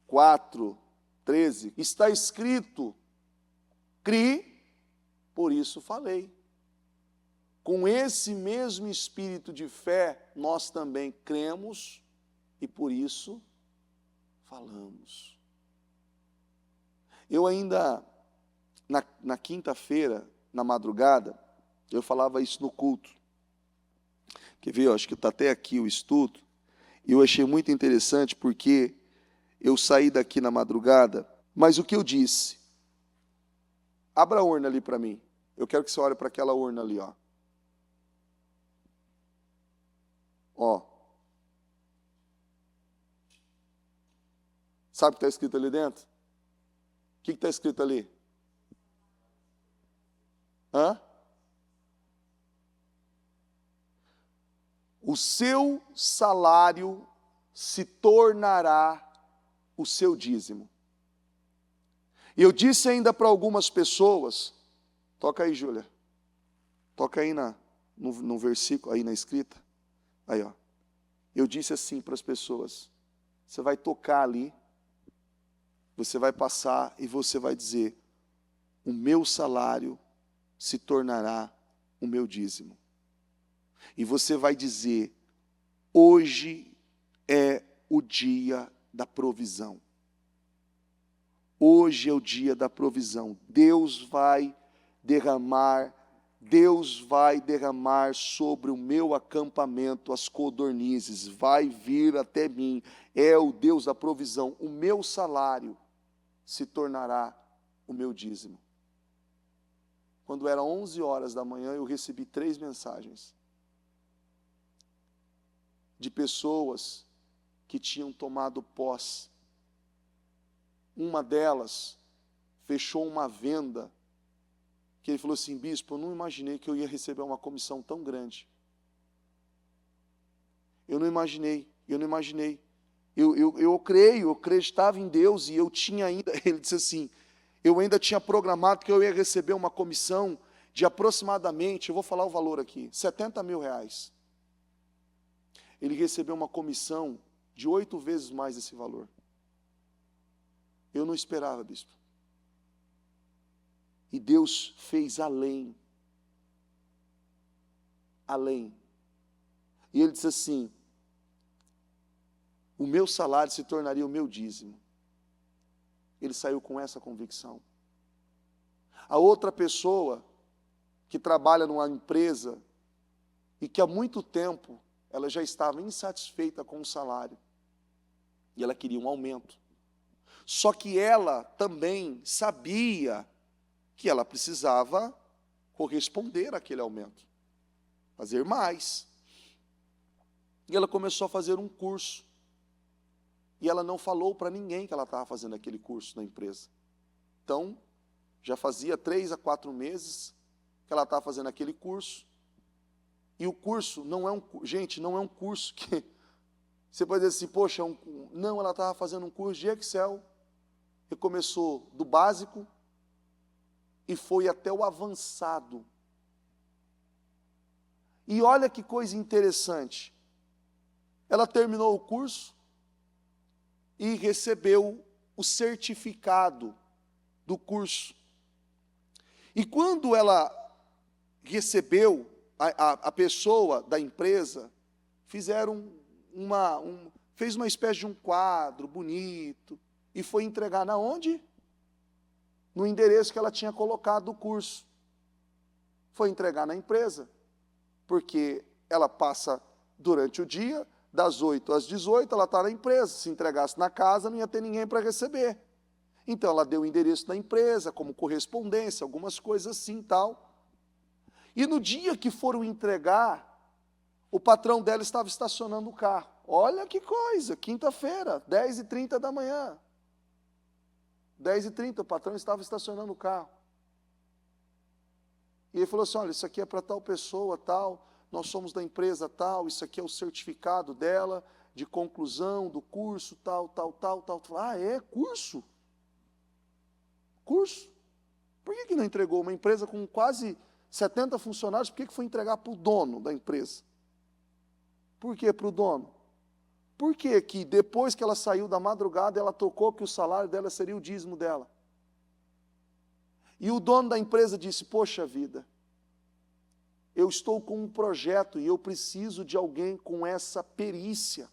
4:13, está escrito: cri, por isso falei. Com esse mesmo espírito de fé, nós também cremos e por isso falamos. Eu ainda, na quinta-feira, na madrugada, eu falava isso no culto. Quer ver, acho que está até aqui o estudo, e eu achei muito interessante porque eu saí daqui na madrugada, mas o que eu disse? Abra a urna ali para mim. Eu quero que você olhe para aquela urna ali, ó. Ó. Sabe o que está escrito ali dentro? O que está escrito ali? Hã? O seu salário se tornará o seu dízimo. E eu disse ainda para algumas pessoas, toca aí, Júlia, toca aí no versículo, aí na escrita, aí ó, eu disse assim para as pessoas, você vai tocar ali, você vai passar e você vai dizer, o meu salário se tornará o meu dízimo. E você vai dizer, hoje é o dia da provisão. Hoje é o dia da provisão. Deus vai derramar sobre o meu acampamento as codornizes, vai vir até mim, é o Deus da provisão. O meu salário se tornará o meu dízimo. Quando era 11 horas da manhã, eu recebi 3 mensagens de pessoas que tinham tomado posse. Uma delas fechou uma venda, que ele falou assim, bispo, eu não imaginei que eu ia receber uma comissão tão grande. Eu não imaginei. Eu acreditava em Deus e eu tinha ainda, ele disse assim, eu ainda tinha programado que eu ia receber uma comissão de aproximadamente, eu vou falar o valor aqui, 70 mil reais. Ele recebeu uma comissão de 8 vezes mais esse valor. Eu não esperava, bispo. E Deus fez além. Além. E ele disse assim, o meu salário se tornaria o meu dízimo. Ele saiu com essa convicção. A outra pessoa que trabalha numa empresa e que há muito tempo ela já estava insatisfeita com o salário e ela queria um aumento. Só que ela também sabia que ela precisava corresponder àquele aumento, fazer mais. E ela começou a fazer um curso. E ela não falou para ninguém que ela estava fazendo aquele curso na empresa. Então, já fazia 3 a 4 meses que ela estava fazendo aquele curso. E o curso não é não é um curso que você pode dizer assim, poxa, não, ela estava fazendo um curso de Excel. E começou do básico e foi até o avançado. E olha que coisa interessante. Ela terminou o curso e recebeu o certificado do curso. E quando ela recebeu, a pessoa da empresa fez uma espécie de um quadro bonito e foi entregar na onde? no endereço que ela tinha colocado o curso. Foi entregar na empresa, porque ela passa durante o dia, das 8 às 18, ela está na empresa. Se entregasse na casa, não ia ter ninguém para receber. Então, ela deu o endereço da empresa, como correspondência, algumas coisas assim e tal. E no dia que foram entregar, o patrão dela estava estacionando o carro. Olha que coisa, quinta-feira, 10h30 da manhã. 10h30, o patrão estava estacionando o carro. E ele falou assim, olha, isso aqui é para tal pessoa, tal, nós somos da empresa tal, isso aqui é o certificado dela, de conclusão do curso, tal. Ah, é? Curso? Curso? Por que não entregou? Uma empresa com quase 70 funcionários, por que foi entregar para o dono da empresa? Por que para o dono? Por que que depois que ela saiu da madrugada, ela tocou que o salário dela seria o dízimo dela? E o dono da empresa disse, poxa vida, eu estou com um projeto e eu preciso de alguém com essa perícia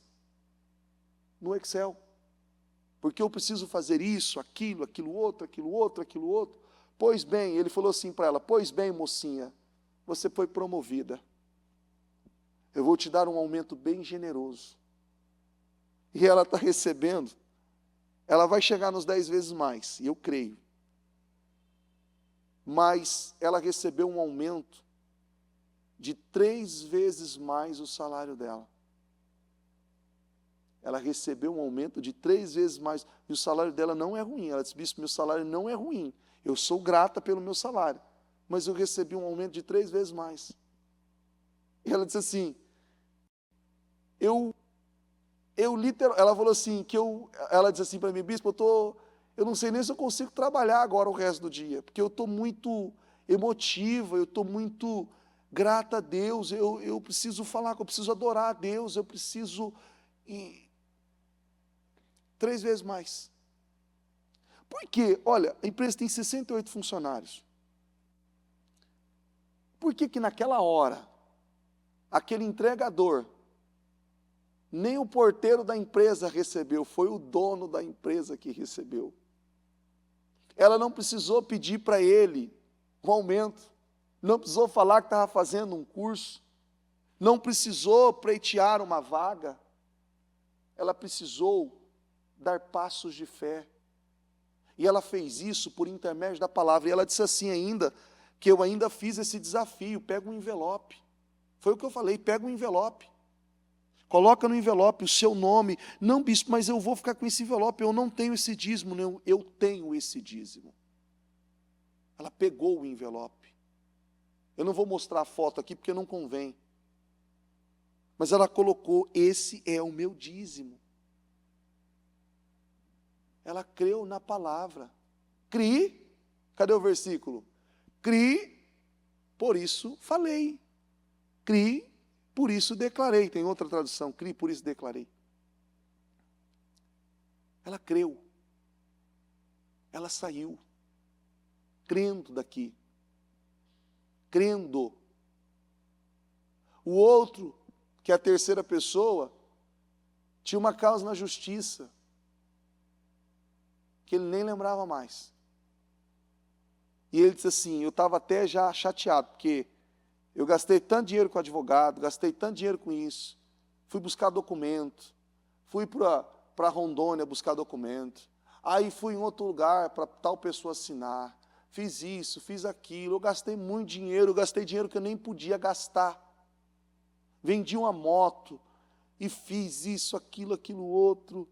no Excel. Porque eu preciso fazer isso, aquilo outro. Pois bem, ele falou assim para ela, pois bem, mocinha, você foi promovida. Eu vou te dar um aumento bem generoso. E ela está recebendo, ela vai chegar nos 10 vezes mais, e eu creio. Mas ela recebeu um aumento de 3 vezes mais o salário dela. Ela recebeu um aumento de 3 vezes mais, e o salário dela não é ruim. Ela disse, bispo, meu salário não é ruim, eu sou grata pelo meu salário, mas eu recebi um aumento de 3 vezes mais. E ela disse assim, ela falou assim, ela disse assim para mim, bispo, eu não sei nem se eu consigo trabalhar agora o resto do dia, porque eu estou muito emotiva, eu estou muito grata a Deus, eu preciso falar, eu preciso adorar a Deus, eu preciso... 3 vezes mais. Por quê? Olha, a empresa tem 68 funcionários. Por que que naquela hora, aquele entregador, nem o porteiro da empresa recebeu, foi o dono da empresa que recebeu? Ela não precisou pedir para ele um aumento, não precisou falar que estava fazendo um curso, não precisou pleitear uma vaga, ela precisou dar passos de fé. E ela fez isso por intermédio da palavra. E ela disse assim ainda, que eu ainda fiz esse desafio, pega um envelope. Foi o que eu falei, pega um envelope. Coloca no envelope o seu nome. Não, bispo, mas eu vou ficar com esse envelope, eu não tenho esse dízimo. Não, eu tenho esse dízimo. Ela pegou o envelope. Eu não vou mostrar a foto aqui porque não convém. Mas ela colocou, esse é o meu dízimo. Ela creu na palavra. Crie, cadê o versículo? Crie, por isso falei. Crie, por isso declarei. Tem outra tradução, crie, por isso declarei. Ela creu. Ela saiu, crendo daqui. Crendo. O outro, que é a terceira pessoa, tinha uma causa na justiça, que ele nem lembrava mais. E ele disse assim, eu estava até já chateado, porque eu gastei tanto dinheiro com advogado, gastei tanto dinheiro com isso, fui buscar documento, fui para Rondônia buscar documento, aí fui em outro lugar para tal pessoa assinar, fiz isso, fiz aquilo, eu gastei muito dinheiro, eu gastei dinheiro que eu nem podia gastar. Vendi uma moto e fiz isso, aquilo outro.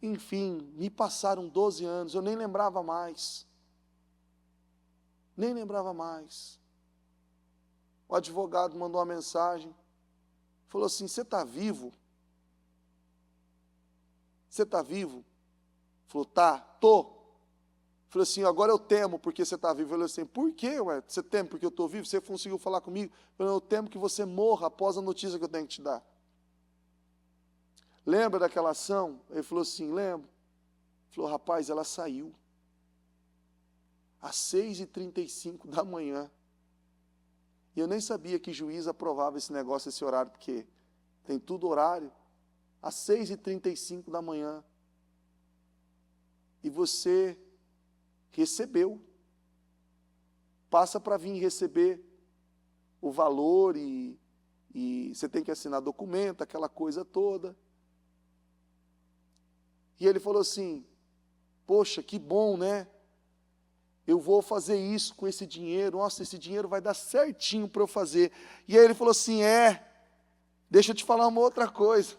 Enfim, me passaram 12 anos, eu nem lembrava mais. Nem lembrava mais. O advogado mandou uma mensagem, falou assim, você está vivo? Você está vivo? Falou, tá, tô. Falei assim, agora eu temo porque você está vivo. Ele falou assim, por quê, ué? Você teme porque eu estou vivo? Você conseguiu falar comigo? Eu temo que você morra após a notícia que eu tenho que te dar. Lembra daquela ação? Ele falou assim, lembro. Ele falou, rapaz, ela saiu. Às 6h35 da manhã. E eu nem sabia que juiz aprovava esse negócio, esse horário, porque tem tudo horário. Às 6h35 da manhã. E você recebeu. Passa para vir receber o valor e você tem que assinar documento, aquela coisa toda. E ele falou assim, poxa, que bom, né? Eu vou fazer isso com esse dinheiro, nossa, esse dinheiro vai dar certinho para eu fazer. E aí ele falou assim, deixa eu te falar uma outra coisa.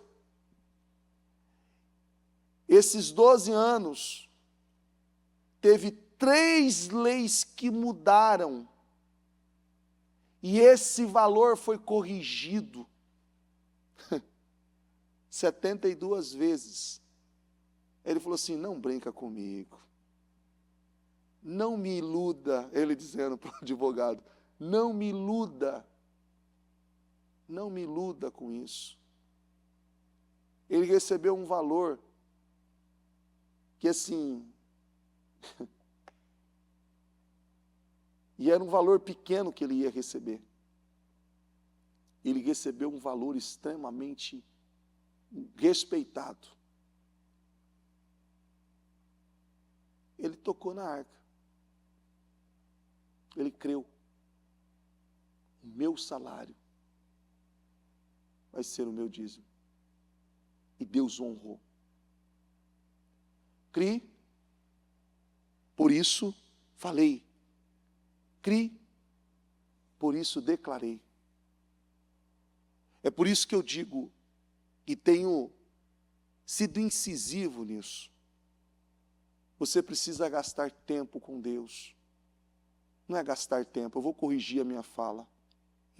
Esses 12 anos, teve 3 leis que mudaram, e esse valor foi corrigido 72 vezes. Ele falou assim, não brinca comigo. Não me iluda, ele dizendo para o advogado, não me iluda com isso. Ele recebeu um valor que assim, e era um valor pequeno que ele ia receber. Ele recebeu um valor extremamente respeitado. Ele tocou na arca. Ele creu. O meu salário vai ser o meu dízimo. E Deus honrou. Crie, por isso falei. Crie, por isso declarei. É por isso que eu digo, e tenho sido incisivo nisso. Você precisa gastar tempo com Deus. Não é gastar tempo, eu vou corrigir a minha fala.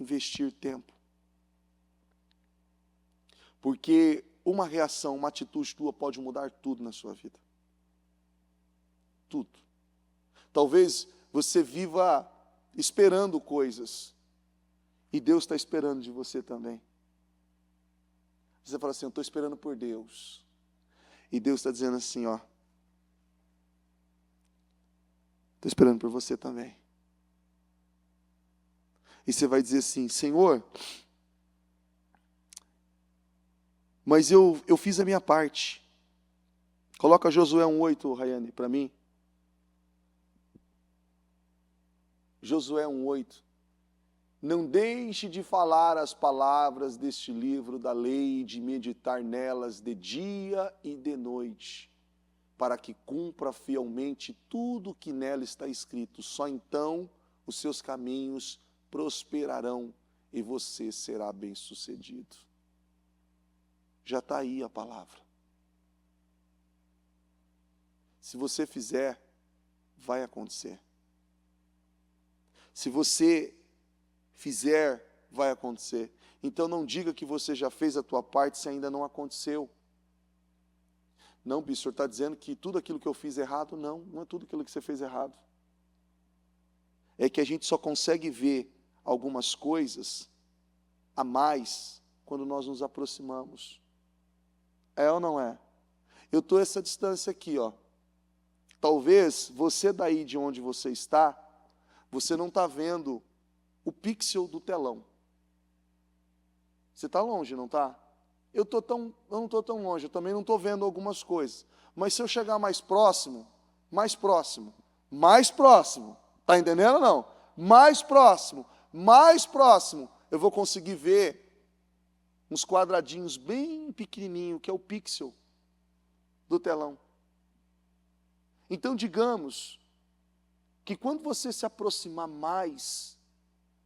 Investir tempo. Porque uma reação, uma atitude tua pode mudar tudo na sua vida. Tudo. Talvez você viva esperando coisas. E Deus está esperando de você também. Você fala assim, eu estou esperando por Deus. E Deus está dizendo assim, estou esperando por você também. E você vai dizer assim, Senhor, mas eu fiz a minha parte. Coloca Josué 1:8, Rayane, para mim. Josué 1:8. Não deixe de falar as palavras deste livro da lei e de meditar nelas de dia e de noite, para que cumpra fielmente tudo o que nela está escrito. Só então os seus caminhos prosperarão e você será bem-sucedido. Já está aí a palavra. Se você fizer, vai acontecer. Se você fizer, vai acontecer. Então não diga que você já fez a tua parte se ainda não aconteceu. Não, bispo, o senhor está dizendo que tudo aquilo que eu fiz errado? Não, não é tudo aquilo que você fez errado. É que a gente só consegue ver algumas coisas a mais quando nós nos aproximamos. É ou não é? Eu estou essa distância aqui, Talvez você daí de onde você está, você não está vendo o pixel do telão. Você está longe, não está? Eu não estou tão longe, eu também não estou vendo algumas coisas. Mas se eu chegar mais próximo, está entendendo ou não? Mais próximo, eu vou conseguir ver uns quadradinhos bem pequenininhos, que é o pixel do telão. Então, digamos que quando você se aproximar mais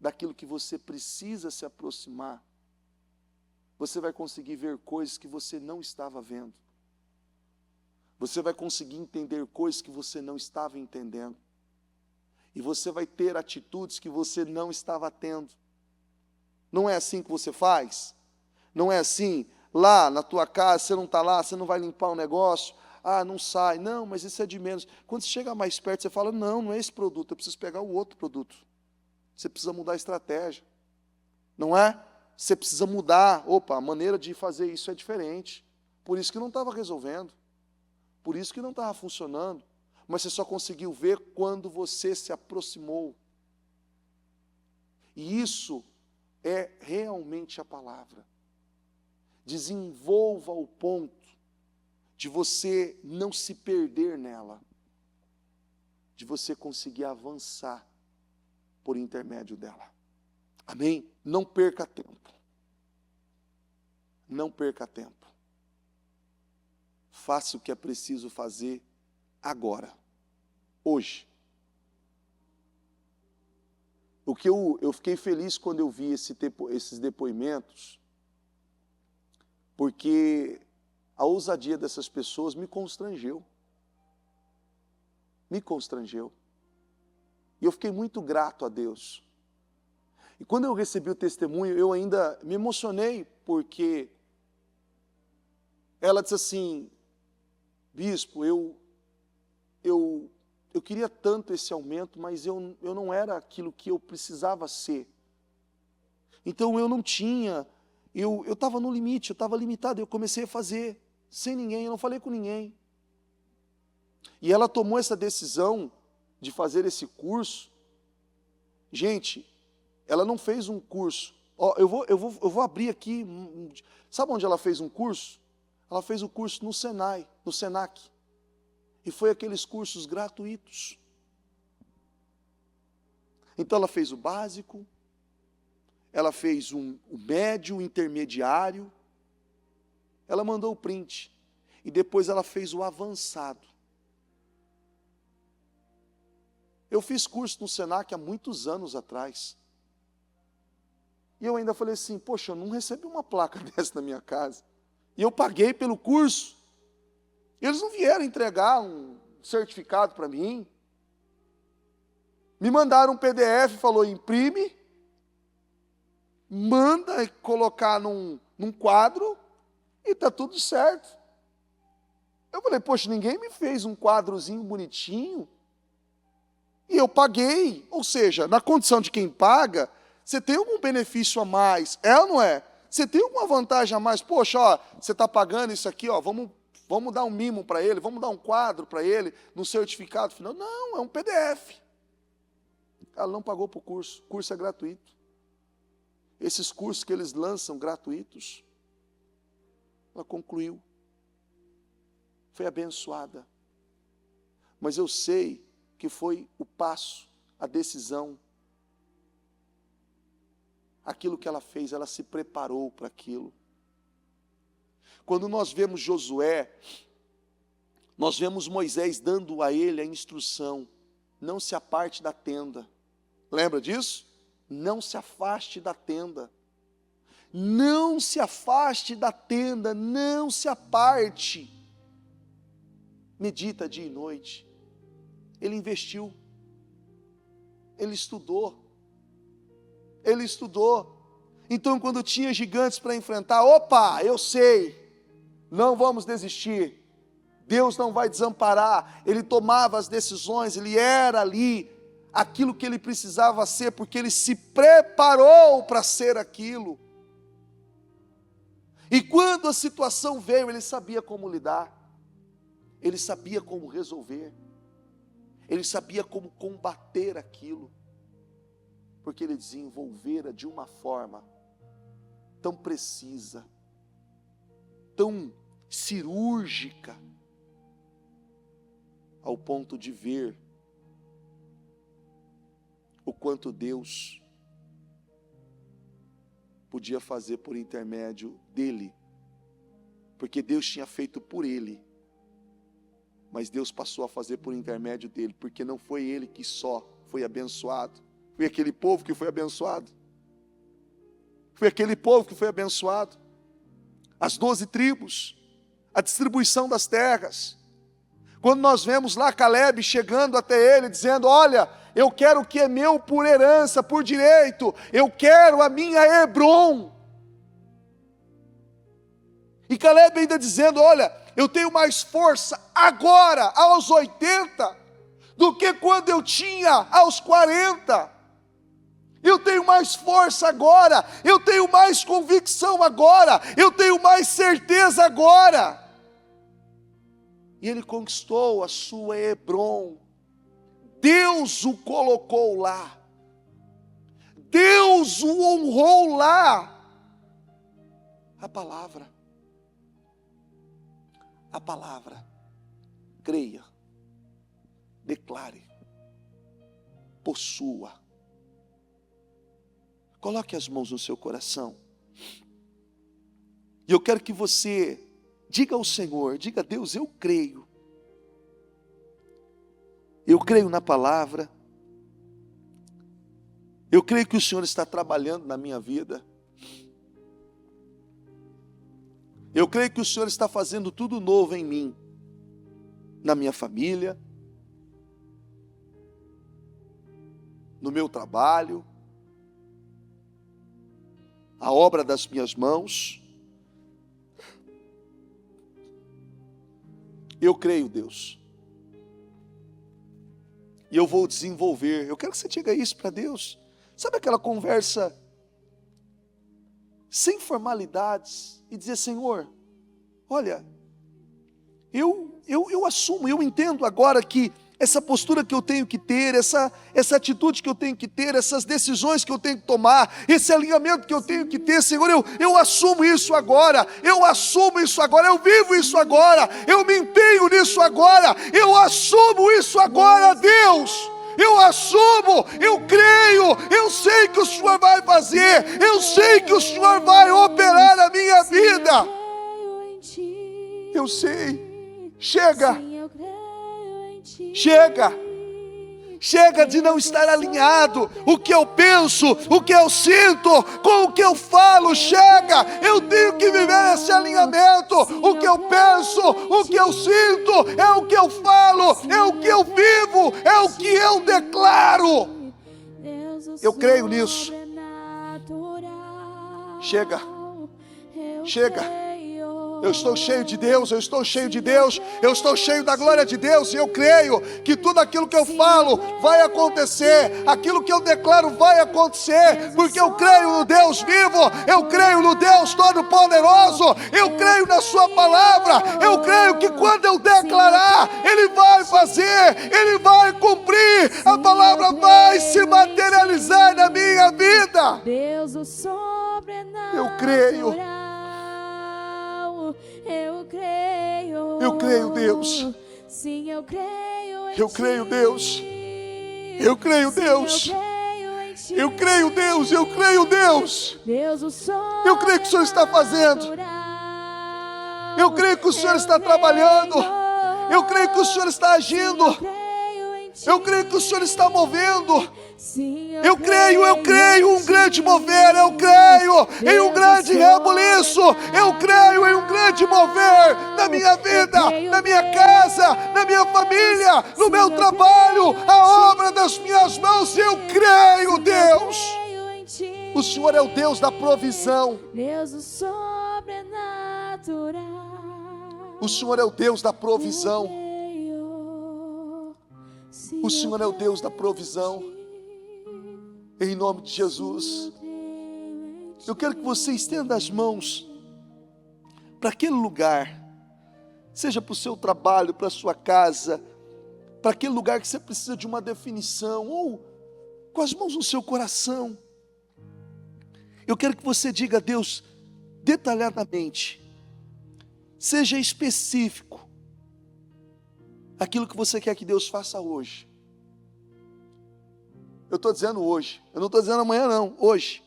daquilo que você precisa se aproximar, você vai conseguir ver coisas que você não estava vendo. Você vai conseguir entender coisas que você não estava entendendo. E você vai ter atitudes que você não estava tendo. Não é assim que você faz? Não é assim? Lá na tua casa, você não está lá, você não vai limpar um negócio, não sai, não, mas isso é de menos. Quando você chega mais perto, você fala, não é esse produto, eu preciso pegar o outro produto. Você precisa mudar a estratégia. Não é? Você precisa mudar, a maneira de fazer isso é diferente. Por isso que não estava resolvendo. Por isso que não estava funcionando. Mas você só conseguiu ver quando você se aproximou. E isso é realmente a palavra. Desenvolva o ponto de você não se perder nela. de você conseguir avançar por intermédio dela. Amém? Não perca tempo. Não perca tempo. Faça o que é preciso fazer agora, hoje. O que eu fiquei feliz quando eu vi esses depoimentos, porque a ousadia dessas pessoas me constrangeu. Me constrangeu. E eu fiquei muito grato a Deus. E quando eu recebi o testemunho, eu ainda me emocionei, porque ela disse assim: bispo, eu queria tanto esse aumento, mas eu não era aquilo que eu precisava ser. Então eu não tinha, eu estava no limite, eu estava limitado, eu comecei a fazer sem ninguém, eu não falei com ninguém. E ela tomou essa decisão de fazer esse curso. Gente, ela não fez um curso. Ó, eu vou abrir aqui. Sabe onde ela fez um curso? Ela fez o curso no Senai, no Senac. E foi aqueles cursos gratuitos. Então ela fez o básico, ela fez o médio, o intermediário, ela mandou o print. E depois ela fez o avançado. Eu fiz curso no Senac há muitos anos atrás. E eu ainda falei assim, poxa, eu não recebi uma placa dessa na minha casa. E eu paguei pelo curso. Eles não vieram entregar um certificado para mim. Me mandaram um PDF, falou, imprime, manda colocar num quadro e está tudo certo. Eu falei, poxa, ninguém me fez um quadrozinho bonitinho. E eu paguei, ou seja, na condição de quem paga, você tem algum benefício a mais, é ou não é? Você tem alguma vantagem a mais? Poxa, ó, você está pagando isso aqui, ó, vamos dar um mimo para ele, vamos dar um quadro para ele, no certificado final. Não, é um PDF. Ela não pagou para o curso é gratuito. Esses cursos que eles lançam gratuitos, ela concluiu. Foi abençoada. Mas eu sei que foi o passo, a decisão. Aquilo que ela fez, ela se preparou para aquilo. Quando nós vemos Josué, nós vemos Moisés dando a ele a instrução, não se aparte da tenda. Lembra disso? Não se afaste da tenda. Não se afaste da tenda, não se aparte. Medita dia e noite. Ele investiu, ele estudou. Então, quando tinha gigantes para enfrentar, opa, eu sei, não vamos desistir. Deus não vai desamparar. Ele tomava as decisões, ele era ali aquilo que ele precisava ser, porque ele se preparou para ser aquilo. E quando a situação veio, ele sabia como lidar, ele sabia como resolver. Ele sabia como combater aquilo, porque ele desenvolvera de uma forma tão precisa, tão cirúrgica, ao ponto de ver o quanto Deus podia fazer por intermédio dele, porque Deus tinha feito por ele, mas Deus passou a fazer por intermédio dele, porque não foi ele que só foi abençoado, foi aquele povo que foi abençoado. Foi aquele povo que foi abençoado. As 12 tribos, a distribuição das terras. Quando nós vemos lá Caleb chegando até ele, dizendo, olha, eu quero o que é meu por herança, por direito, eu quero a minha Hebrom. E Caleb ainda dizendo, olha, eu tenho mais força agora, aos 80, do que quando eu tinha aos 40. Eu tenho mais força agora, eu tenho mais convicção agora, eu tenho mais certeza agora. E ele conquistou a sua Hebrom. Deus o colocou lá. Deus o honrou lá. A palavra, creia, declare, possua. Coloque as mãos no seu coração. E eu quero que você diga ao Senhor, diga a Deus, eu creio. Eu creio na palavra. Eu creio que o Senhor está trabalhando na minha vida. Eu creio que o Senhor está fazendo tudo novo em mim, na minha família, no meu trabalho, a obra das minhas mãos. Eu creio, Deus. E eu vou desenvolver. Eu quero que você diga isso para Deus. Sabe aquela conversa sem formalidades e dizer, Senhor, olha, eu assumo, eu entendo agora que essa postura que eu tenho que ter, essa atitude que eu tenho que ter, essas decisões que eu tenho que tomar, esse alinhamento que eu tenho que ter, Senhor, eu assumo isso agora, eu assumo isso agora, eu vivo isso agora, eu me empenho nisso agora, eu assumo isso agora, Deus. Eu assumo, eu creio, eu sei que o Senhor vai fazer, eu sei que o Senhor vai operar na minha vida. Eu sei, chega. Chega de não estar alinhado, o que eu penso, o que eu sinto, com o que eu falo, chega, eu tenho que viver esse alinhamento, o que eu penso, o que eu sinto, é o que eu falo, é o que eu vivo, é o que eu declaro, eu creio nisso, chega, eu estou cheio de Deus, eu estou cheio de Deus, eu estou cheio da glória de Deus, e eu creio que tudo aquilo que eu falo vai acontecer, aquilo que eu declaro vai acontecer, porque eu creio no Deus vivo, eu creio no Deus Todo-Poderoso, eu creio na sua palavra, eu creio que quando eu declarar, Ele vai fazer, Ele vai cumprir, a palavra vai se materializar na minha vida. Eu creio. Eu creio, Deus. Sim, eu creio. Eu creio, Deus. Eu creio, Deus. Eu creio, Deus. Eu creio, Deus. Eu creio que o Senhor está fazendo. Eu creio que o Senhor está trabalhando. Eu creio que o Senhor está agindo. Eu creio que o Senhor está movendo. Eu creio um grande mover, eu creio em um grande rebuliço, eu creio em um grande mover na minha vida, na minha casa, na minha família, no meu trabalho, a obra das minhas mãos, eu creio, Deus. O Senhor é o Deus da provisão. O Senhor é o Deus da provisão. O Senhor é o Deus da provisão. Em nome de Jesus, eu quero que você estenda as mãos para aquele lugar, seja para o seu trabalho, para a sua casa, para aquele lugar que você precisa de uma definição, ou com as mãos no seu coração. Eu quero que você diga a Deus detalhadamente, seja específico, aquilo que você quer que Deus faça hoje. Eu estou dizendo hoje, eu não estou dizendo amanhã não, hoje,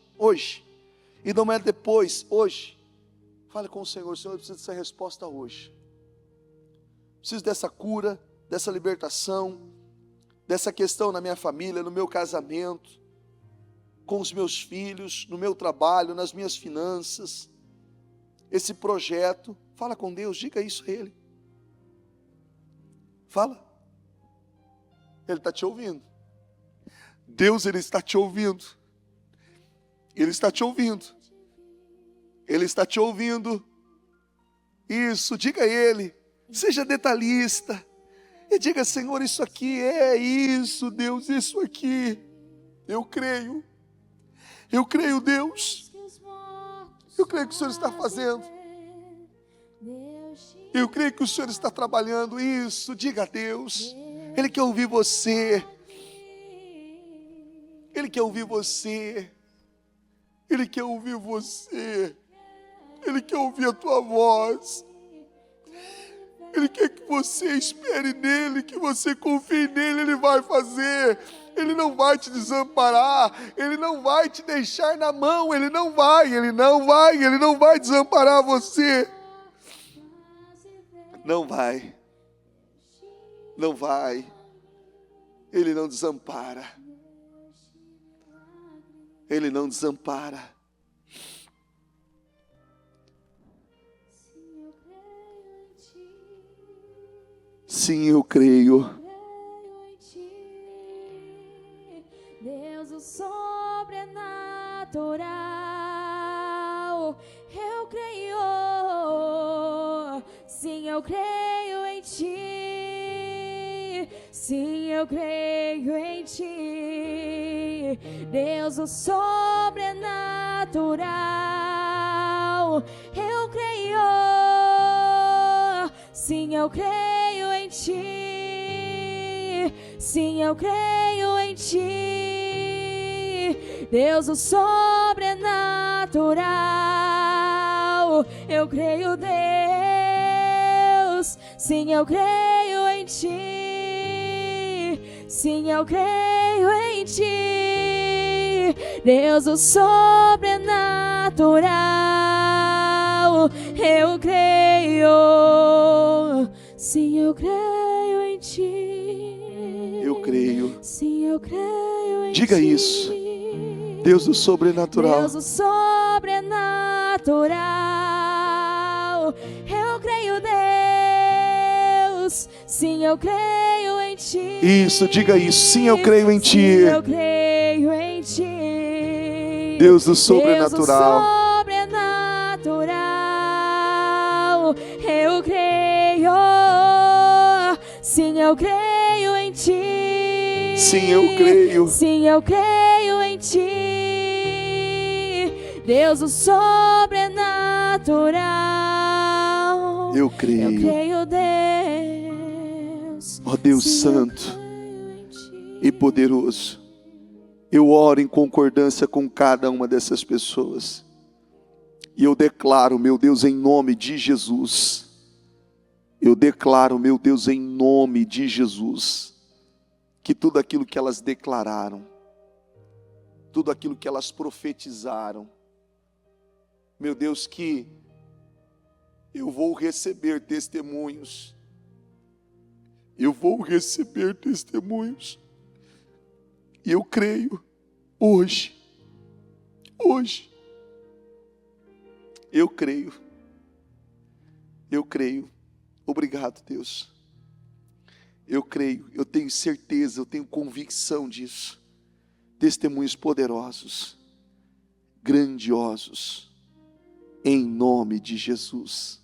e não é depois, hoje. Fale com o Senhor, eu preciso dessa resposta hoje, preciso dessa cura, dessa libertação, dessa questão na minha família, no meu casamento, com os meus filhos, no meu trabalho, nas minhas finanças, esse projeto. Fala com Deus, diga isso a Ele, fala, Ele está te ouvindo. Deus, Ele está te ouvindo. Ele está te ouvindo. Ele está te ouvindo. Isso, diga a Ele. Seja detalhista. E diga, Senhor, isso aqui é isso, Deus, isso aqui. Eu creio. Eu creio, Deus. Eu creio que o Senhor está fazendo. Eu creio que o Senhor está trabalhando isso. Diga a Deus. Ele quer ouvir você. Ele quer ouvir você, Ele quer ouvir você, Ele quer ouvir a tua voz, Ele quer que você espere nele, que você confie nele, Ele vai fazer, Ele não vai te desamparar, Ele não vai te deixar na mão, Ele não vai desamparar você. Não vai. Ele não desampara. Ele não desampara. Sim, eu creio. Deus, o sobrenatural, eu creio. Sim, eu creio em ti. Sim, eu creio em ti. Deus, o sobrenatural, eu creio. Sim, eu creio em ti. Sim, eu creio em ti. Deus, o sobrenatural, eu creio, Deus. Sim, eu creio em ti. Sim, eu creio em ti. Deus, o sobrenatural, eu creio. Sim, eu creio em ti. Eu creio. Sim, eu creio em ti. Diga isso. Deus do sobrenatural. Deus do sobrenatural, eu creio, Deus. Sim, eu creio em ti. Isso, diga isso. Sim, eu creio em ti. Sim, eu creio em ti. Deus do sobrenatural. Deus do sobrenatural, eu creio. Sim, eu creio em ti. Sim, eu creio. Sim, eu creio em ti. Deus, o sobrenatural, eu creio. Eu creio, Deus. Ó Deus Sim, santo e poderoso, eu oro em concordância com cada uma dessas pessoas. E eu declaro, meu Deus, em nome de Jesus. Eu declaro, meu Deus, em nome de Jesus, que tudo aquilo que elas declararam, tudo aquilo que elas profetizaram, meu Deus, que eu vou receber testemunhos. Eu vou receber testemunhos. E eu creio, hoje, eu creio. Obrigado, Deus. Eu creio, eu tenho certeza, eu tenho convicção disso. Testemunhos poderosos, grandiosos, em nome de Jesus.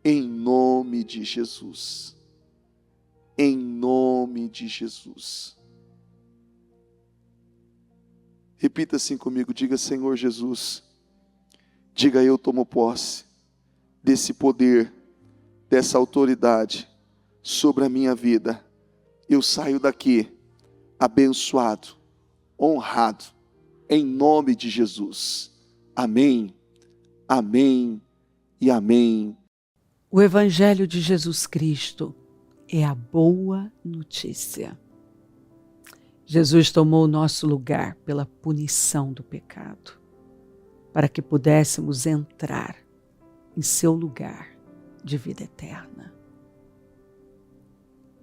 Em nome de Jesus. Em nome de Jesus. Repita assim comigo, diga: Senhor Jesus, diga: eu tomo posse desse poder, dessa autoridade sobre a minha vida. Eu saio daqui abençoado, honrado, em nome de Jesus. Amém, amém e amém. O Evangelho de Jesus Cristo é a boa notícia. Jesus tomou o nosso lugar pela punição do pecado, para que pudéssemos entrar em seu lugar de vida eterna.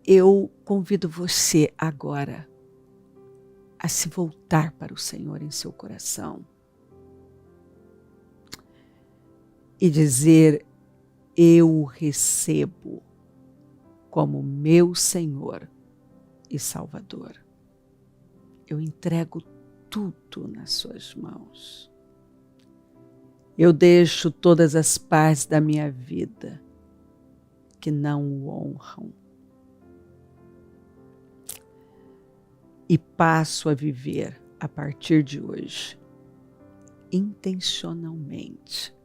Eu convido você agora a se voltar para o Senhor em seu coração e dizer: eu o recebo como meu Senhor e Salvador. Eu entrego tudo nas suas mãos. Eu deixo todas as partes da minha vida que não o honram e passo a viver a partir de hoje intencionalmente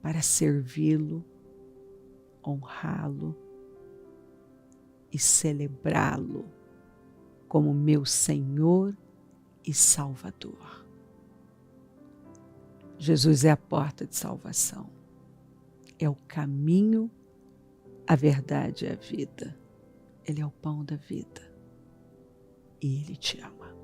para servi-lo, honrá-lo e celebrá-lo como meu Senhor e Salvador. Jesus é a porta de salvação, é o caminho, a verdade e a vida. Ele é o pão da vida. e Ele te ama.